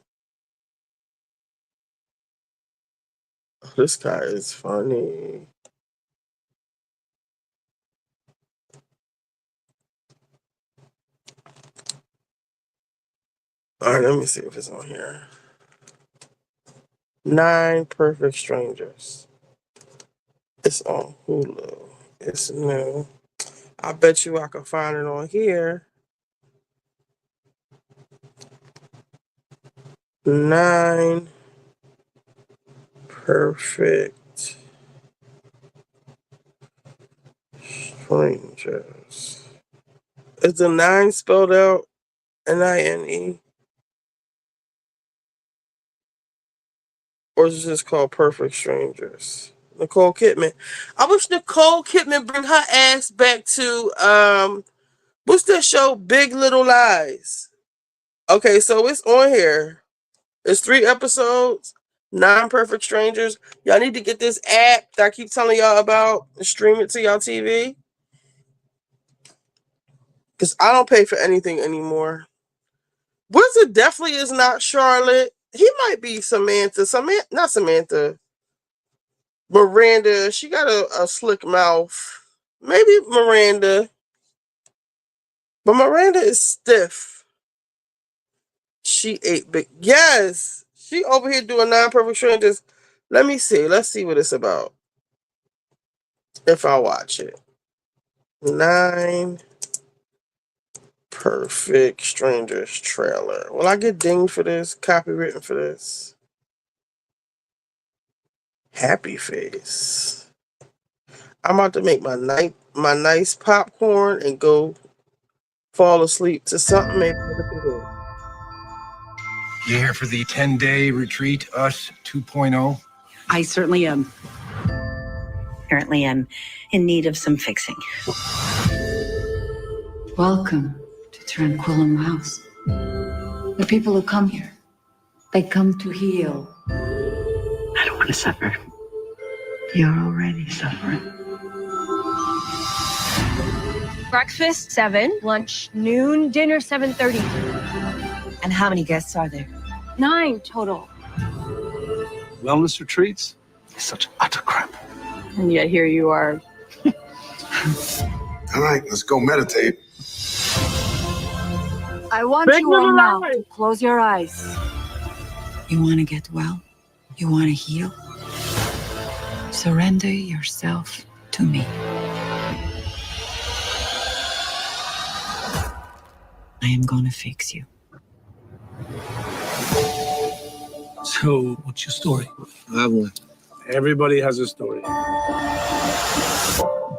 This guy is funny. All right, let me see if it's on here. 9 Perfect Strangers. It's on Hulu. It's new. I bet you I can find it on here. 9 Perfect Strangers. Is the 9 spelled out Nine? Or is it just called Perfect Strangers? Nicole Kidman. I wish Nicole Kidman bring her ass back to what's that show? Big Little Lies. Okay, so it's on here. It's 3 episodes. 9 Perfect Strangers. Y'all need to get this app that I keep telling y'all about and stream it to y'all TV. Because I don't pay for anything anymore. Wizard definitely is not Charlotte. He might be Samantha. Not Samantha. Miranda. She got a slick mouth. Maybe Miranda. But Miranda is stiff. She ate big. Yes. She over here doing 9 Perfect Strangers. Let me see. Let's see what it's about. If I watch it. 9 Perfect Strangers trailer. Will I get dinged for this? Copywritten for this? Happy face. I'm about to make my nice popcorn and go fall asleep to something. Maybe you here for the 10-day retreat, Us 2.0? I certainly am. Apparently, I'm in need of some fixing. Welcome to Tranquillum House. The people who come here, they come to heal. I don't want to suffer. You're already suffering. Breakfast 7, lunch noon, dinner 7:30. And how many guests are there? 9 total. Wellness retreats? It's such utter crap. And yet here you are. All right, let's go meditate. I want you all now to close your eyes. You want to get well? You want to heal? Surrender yourself to me. I am gonna fix you. So, what's your story? I have one. Everybody has a story.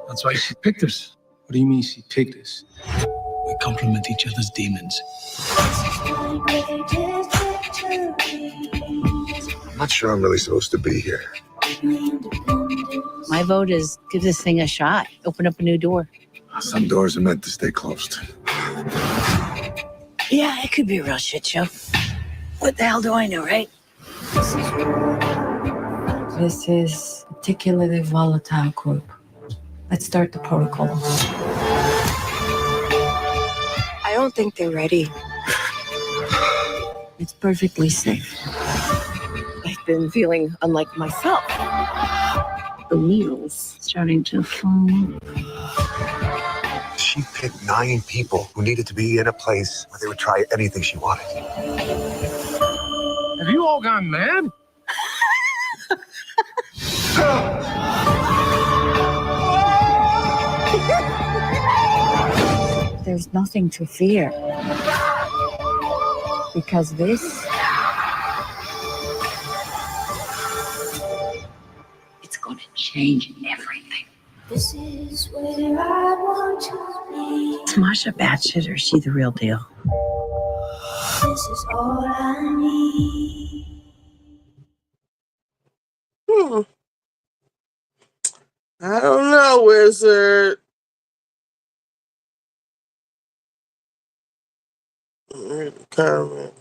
That's why she picked us. What do you mean she picked us? We complement each other's demons. I'm not sure I'm really supposed to be here. My vote is give this thing a shot. Open up a new door. Some doors are meant to stay closed. Yeah, it could be a real shit show. What the hell do I know, right? This is a particularly volatile group. Let's start the protocol. I don't think they're ready. It's perfectly safe. I've been feeling unlike myself. The wheels starting to fall. She picked 9 people who needed to be in a place where they would try anything she wanted. Have you all gone mad? There's nothing to fear. Because this it's gonna change everything. This is where I want to be. Is Masha batshit or is she the real deal? This is all I need. I don't know, Wizard. Read the comments.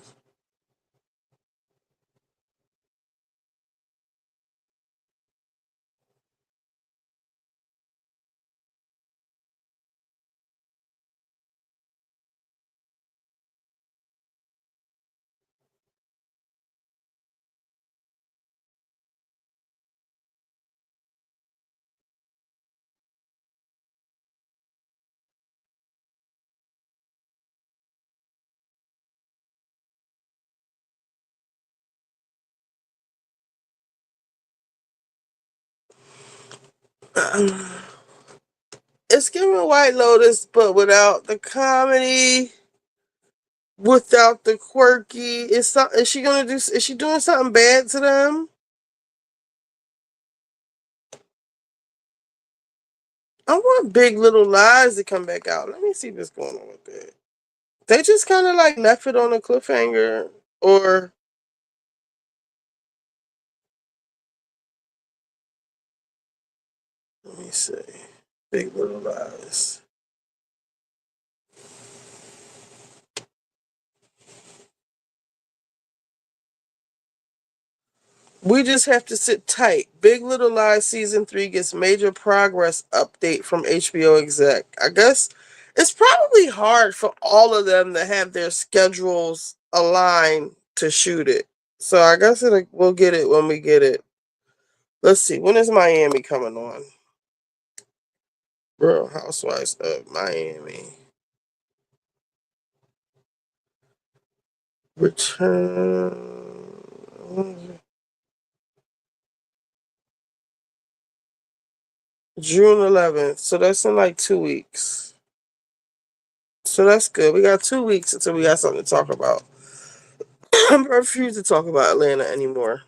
It's giving White Lotus, but without the comedy, without the quirky. Is she gonna do? Is she doing something bad to them? I want Big Little Lies to come back out. Let me see what's going on with it. They just kind of like left it on a cliffhanger, or let me see. Big Little Lies. We just have to sit tight. Big Little Lies season 3 gets major progress update from HBO exec. I guess it's probably hard for all of them to have their schedules aligned to shoot it. So I guess we'll get it when we get it. Let's see. When is Miami coming on? Real Housewives of Miami. Return. June 11th. So that's in like 2 weeks. So that's good. We got 2 weeks until we got something to talk about. I refuse to talk about Atlanta anymore.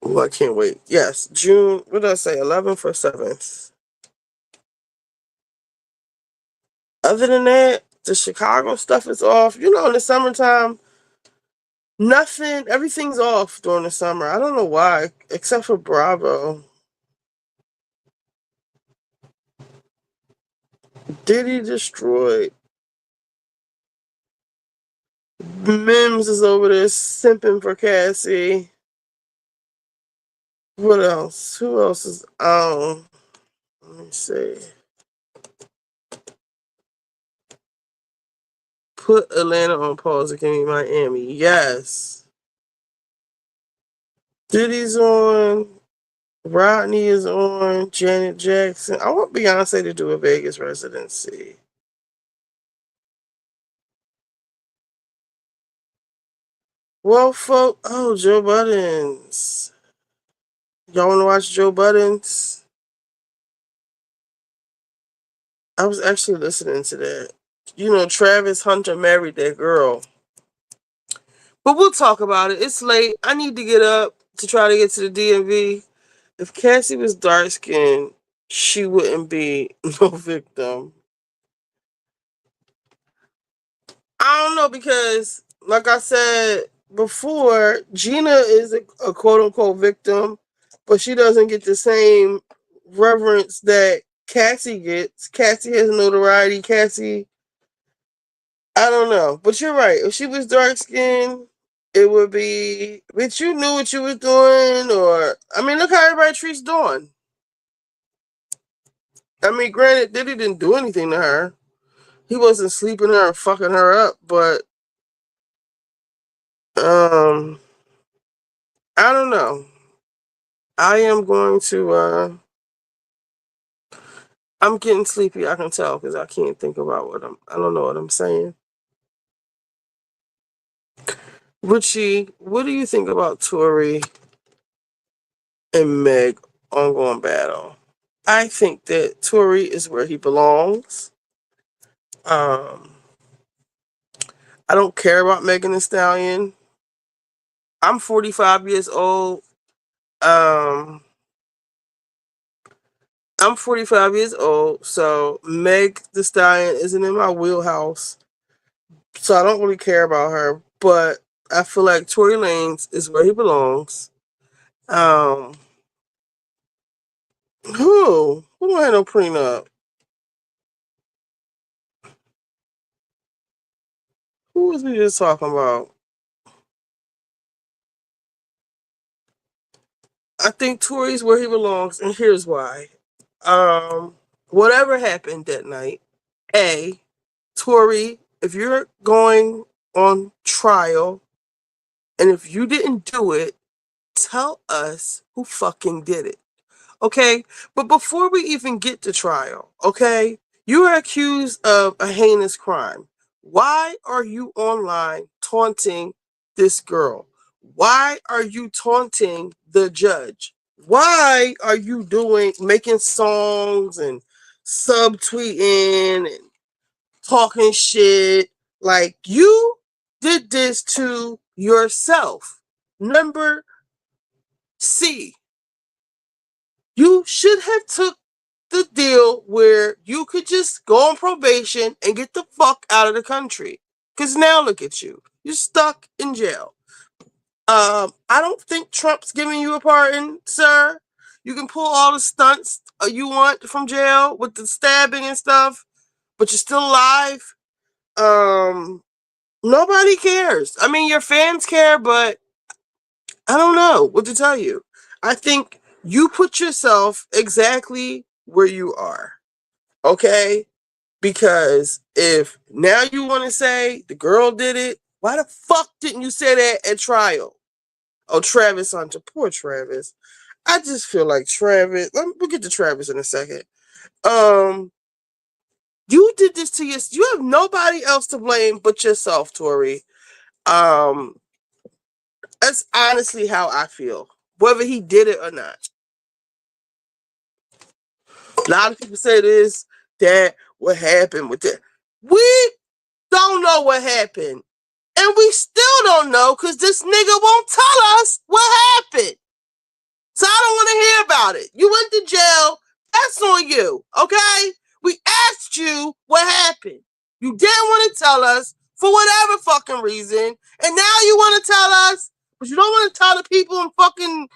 Oh, I can't wait. Yes, June, what did I say, 11th or 7th? Other than that, the Chicago stuff is off. You know, in the summertime, everything's off during the summer. I don't know why, except for Bravo. Diddy destroyed. Mims is over there simping for Cassie. What else? Who else is on? Let me see. Put Atlanta on pause and give me Miami. Yes. Diddy's on. Rodney is on. Janet Jackson. I want Beyonce to do a Vegas residency. Well, Joe Buttons. Y'all want to watch Joe Buttons? I was actually listening to that. You know, Travis Hunter married that girl. But we'll talk about it. It's late. I need to get up to try to get to the DMV. If Cassie was dark skinned, she wouldn't be no victim. I don't know, because, like I said before, Gina is a quote unquote victim, but she doesn't get the same reverence that Cassie gets. Cassie has notoriety. Cassie, I don't know. But you're right. If she was dark skinned, it would be, but you knew what you were doing, or, I mean, look how everybody treats Dawn. I mean, granted, Diddy didn't do anything to her. He wasn't sleeping her and fucking her up, but I don't know. I am going to I'm getting sleepy, I can tell, because I can't think about I don't know what I'm saying. Richie, what do you think about Tori and Meg ongoing battle? I think that Tori is where he belongs. I don't care about Megan Thee Stallion. I'm 45 years old. I'm 45 years old, so Meg Thee Stallion isn't in my wheelhouse. So I don't really care about her, but I feel like Tory Lanez is where he belongs. Who don't have no prenup? Who was we just talking about? I think Tory's where he belongs, and here's why. Whatever happened that night, Tory, if you're going on trial, and if you didn't do it, tell us who fucking did it. Okay? But before we even get to trial, okay, you are accused of a heinous crime. Why are you online taunting this girl? Why are you taunting the judge? Why are you making songs and subtweeting and talking shit? Like, you did this to yourself. Number C, you should have took the deal where you could just go on probation and get the fuck out of the country. Because now look at you. You're stuck in jail. I don't think Trump's giving you a pardon, sir. You can pull all the stunts you want from jail with the stabbing and stuff, but you're still alive. Nobody cares. I mean, your fans care, but I don't know what to tell you. I think you put yourself exactly where you are. Okay? Because if now you want to say the girl did it, why the fuck didn't you say that at trial? Oh, Travis Hunter. Poor Travis. I just feel like Travis. We'll get to Travis in a second. You did this to yourself. You have nobody else to blame but yourself, Tori. That's honestly how I feel, whether he did it or not. A lot of people say this, that, what happened with that. We don't know what happened. And we still don't know because this nigga won't tell us what happened. So I don't want to hear about it. You went to jail. That's on you, okay? We asked you what happened. You didn't want to tell us for whatever fucking reason. And now you want to tell us, but you don't want to tell the people in fucking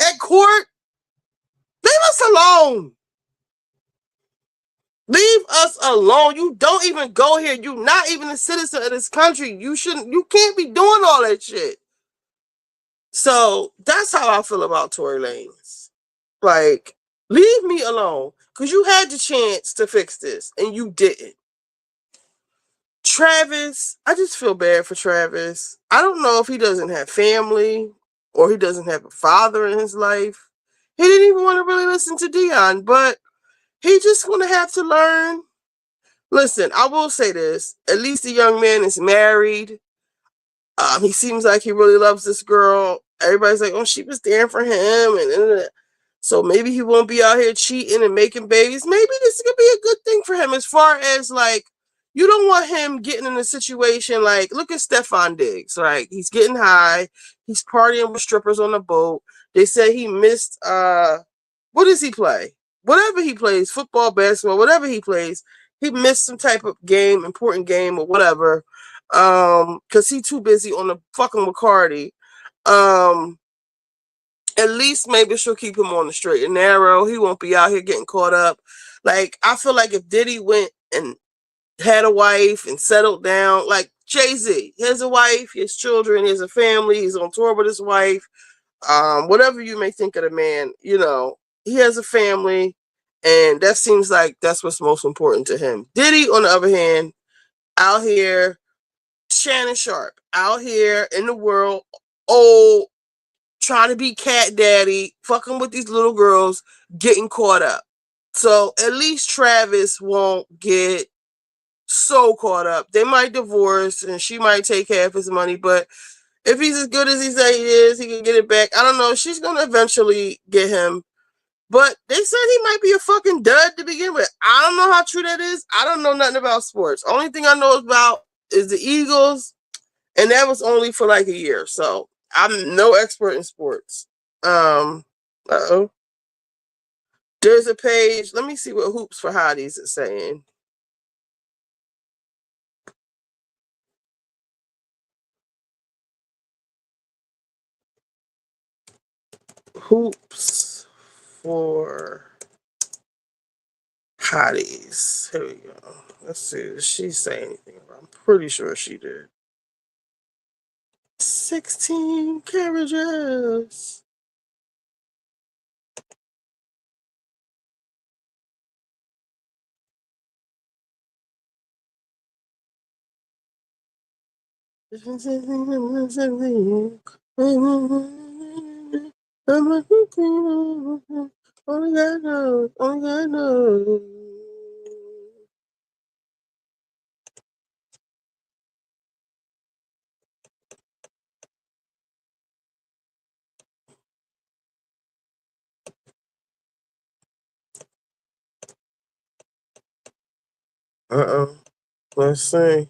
at court. Leave us alone. Leave us alone. You don't even go here. You're not even a citizen of this country. You can't be doing all that shit. So that's how I feel about Tory Lanez. Like, leave me alone. Because you had the chance to fix this and you didn't. Travis, I just feel bad for Travis. I don't know if he doesn't have family or he doesn't have a father in his life. He didn't even want to really listen to Dion, but he just going to have to learn. Listen, I will say this. At least the young man is married. He seems like he really loves this girl. Everybody's like, oh, she was there for him. And so maybe he won't be out here cheating and making babies. Maybe this could be a good thing for him as far as, like, you don't want him getting in a situation like, look at Stefan Diggs. Like, he's getting high. He's partying with strippers on the boat. They said he missed, what does he play? Whatever he plays, football, basketball, whatever he plays, he missed some type of game, important game or whatever, because he's too busy on the fucking McCarty. At least maybe she'll keep him on the straight and narrow. He won't be out here getting caught up. Like, I feel like if Diddy went and had a wife and settled down, like Jay-Z, he has a wife, he has children, he has a family, he's on tour with his wife. Whatever you may think of the man, you know, he has a family, and that seems like that's what's most important to him. Diddy, on the other hand, out here Shannon Sharp out here in the world, old, trying to be cat daddy, fucking with these little girls, getting caught up. So at least Travis won't get so caught up. They might divorce and she might take half his money, but if he's as good as he say he is, he can get it back. I don't know. She's gonna eventually get him. But they said he might be a fucking dud to begin with. I don't know how true that is. I don't know nothing about sports. Only thing I know about is the Eagles, and that was only for like a year. So I'm no expert in sports. Uh-oh. There's a page. Let me see what Hoops for Hotties is saying. Hoops for Hotties. Here we go. Let's see. Did she say anything about it? I'm pretty sure she did. 16 carriages. Only God knows. Only God knows. Let's see.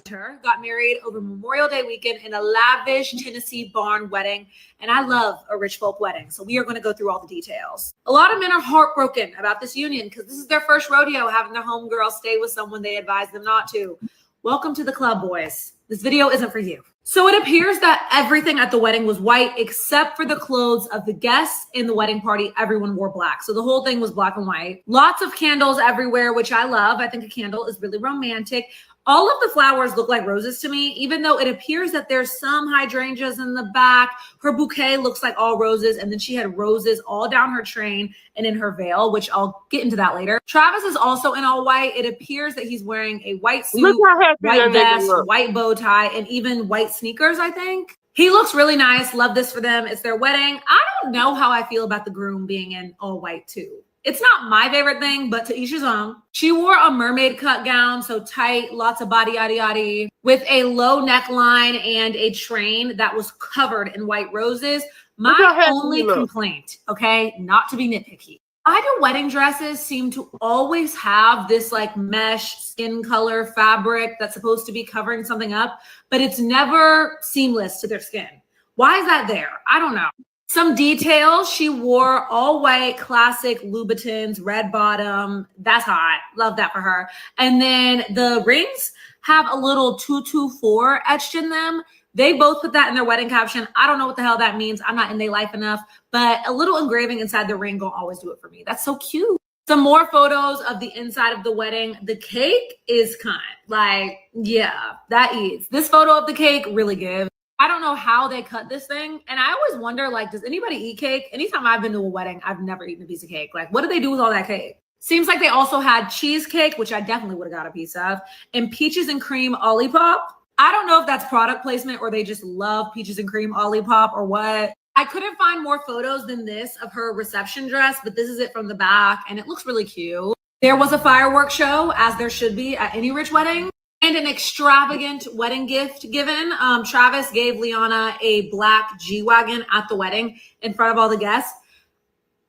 Got married over Memorial Day weekend in a lavish Tennessee barn wedding, and I love a rich folk wedding, so we are going to go through all the details. A lot of men are heartbroken about this union because this is their first rodeo having their homegirl stay with someone they advised them not to. Welcome to the club, boys. This video isn't for you. So it appears that everything at the wedding was white except for the clothes of the guests in the wedding party. Everyone wore black. So the whole thing was black and white. Lots of candles everywhere, which I love. I think a candle is really romantic. All of the flowers look like roses to me, even though it appears that there's some hydrangeas in the back. Her bouquet looks like all roses, and then she had roses all down her train and in her veil, which I'll get into that later. Travis is also in all white. It appears that he's wearing a white suit, white vest, white bow tie, and even white sneakers, I think. He looks really nice. Love this for them. It's their wedding. I don't know how I feel about the groom being in all white too. It's not my favorite thing, but to each his own. She wore a mermaid cut gown, so tight, lots of body yaddy yaddy, with a low neckline and a train that was covered in white roses. My only complaint, okay, not to be nitpicky, why do wedding dresses seem to always have this like mesh skin color fabric that's supposed to be covering something up, but it's never seamless to their skin? Why is that there? I don't know. Some details, she wore all white classic Louboutins, red bottom. That's hot. Love that for her. And then the rings have a little 224 etched in them. They both put that in their wedding caption. I don't know what the hell that means. I'm not in their life enough, but a little engraving inside the ring gonna always do it for me. That's so cute. Some more photos of the inside of the wedding. The cake is kind. Like, yeah, that eats. This photo of the cake really gives. I don't know how they cut this thing. And I always wonder, like, does anybody eat cake? Anytime I've been to a wedding, I've never eaten a piece of cake. Like, what do they do with all that cake? Seems like they also had cheesecake, which I definitely would have got a piece of, and peaches and cream Olipop. I don't know if that's product placement or they just love peaches and cream Olipop or what. I couldn't find more photos than this of her reception dress, but this is it from the back, and it looks really cute. There was a fireworks show, as there should be at any rich wedding. And an extravagant wedding gift given. Travis gave Liana a black G-Wagon at the wedding in front of all the guests.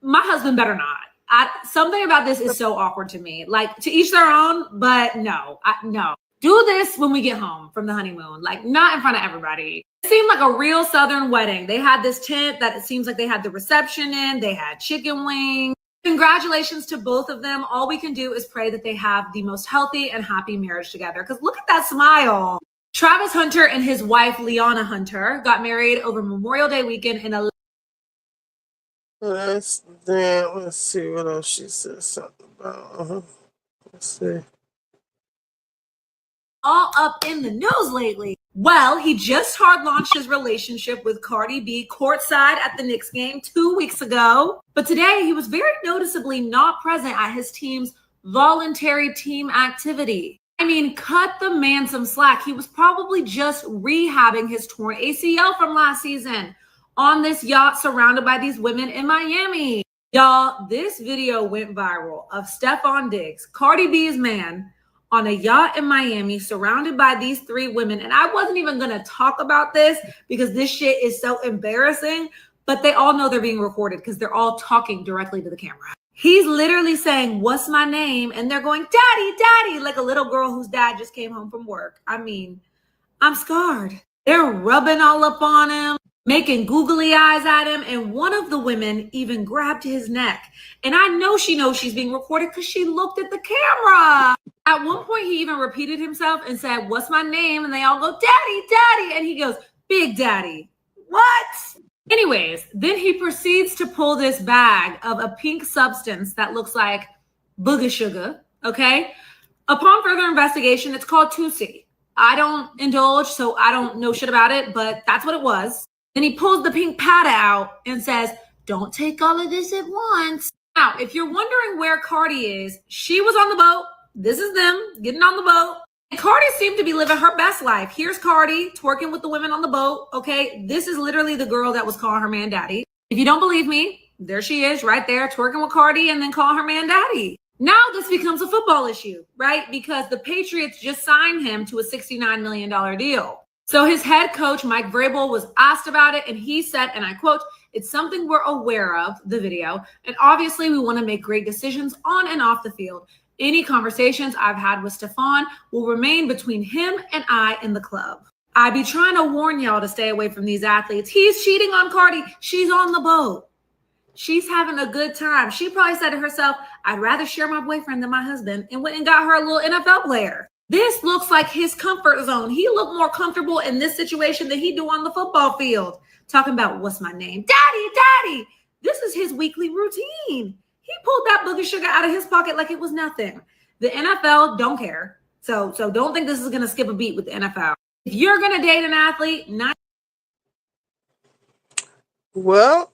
My husband better not. Something about this is so awkward to me. Like, to each their own, but no. No. Do this when we get home from the honeymoon. Like, not in front of everybody. It seemed like a real Southern wedding. They had this tent that it seems like they had the reception in. They had chicken wings. Congratulations to both of them. All we can do is pray that they have the most healthy and happy marriage together. Because look at that smile. Travis Hunter and his wife, Liana Hunter, got married over Memorial Day weekend in a... Let's see what else she said something about. Let's see. All up in the news lately. Well, he just hard launched his relationship with Cardi B courtside at the Knicks game 2 weeks ago. But today he was very noticeably not present at his team's voluntary team activity. I mean, cut the man some slack. He was probably just rehabbing his torn ACL from last season on this yacht surrounded by these women in Miami. Y'all, this video went viral of Stephon Diggs, Cardi B's man, on a yacht in Miami surrounded by these three women. And I wasn't even going to talk about this because this shit is so embarrassing, but they all know they're being recorded because they're all talking directly to the camera. He's literally saying, "What's my name?" And they're going, "Daddy, daddy," like a little girl whose dad just came home from work. I mean, I'm scarred. They're rubbing all up on him, making googly eyes at him. And one of the women even grabbed his neck. And I know she knows she's being recorded because she looked at the camera. At one point, he even repeated himself and said, "What's my name?" And they all go, "Daddy, daddy." And he goes, "Big Daddy." What? Anyways, then he proceeds to pull this bag of a pink substance that looks like booger sugar, okay? Upon further investigation, it's called 2C. I don't indulge, so I don't know shit about it, but that's what it was. Then he pulls the pink pad out and says, "Don't take all of this at once." Now, if you're wondering where Cardi is, she was on the boat. This is them getting on the boat. And Cardi seemed to be living her best life. Here's Cardi twerking with the women on the boat, okay? This is literally the girl that was calling her man daddy. If you don't believe me, there she is right there twerking with Cardi and then calling her man daddy. Now this becomes a football issue, right? Because the Patriots just signed him to a $69 million deal. So his head coach, Mike Vrabel, was asked about it, and he said, and I quote, "It's something we're aware of," the video, "and obviously we want to make great decisions on and off the field. Any conversations I've had with Stephon will remain between him and I in the club. I be trying to warn y'all to stay away from these athletes. He's cheating on Cardi. She's on the boat. She's having a good time. She probably said to herself, I'd rather share my boyfriend than my husband," and went and got her a little NFL player. This looks like his comfort zone. He looked more comfortable in this situation than he do on the football field. Talking about, "What's my name?" "Daddy, daddy." This is his weekly routine. He pulled that booger sugar out of his pocket like it was nothing. The NFL don't care. So don't think this is going to skip a beat with the NFL. If you're going to date an athlete, not. Well,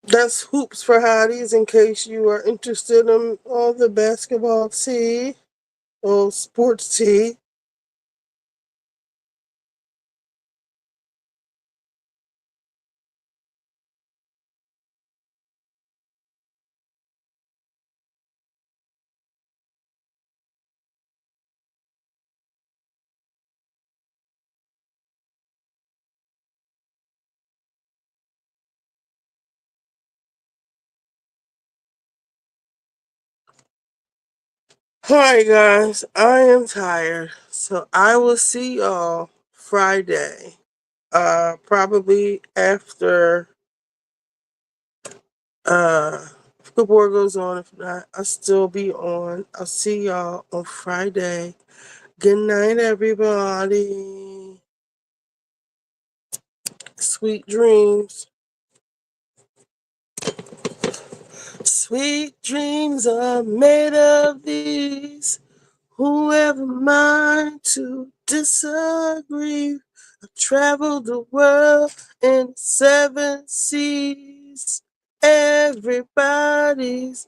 that's hoops for hotties in case you are interested in all the basketball tea or sports tea. Alright guys, I am tired. So I will see y'all Friday. Probably after football goes on. If not, I'll still be on. I'll see y'all on Friday. Good night, everybody. Sweet dreams. Sweet dreams are made of these. Whoever mind to disagree. I've traveled the world in 7 seas. Everybody's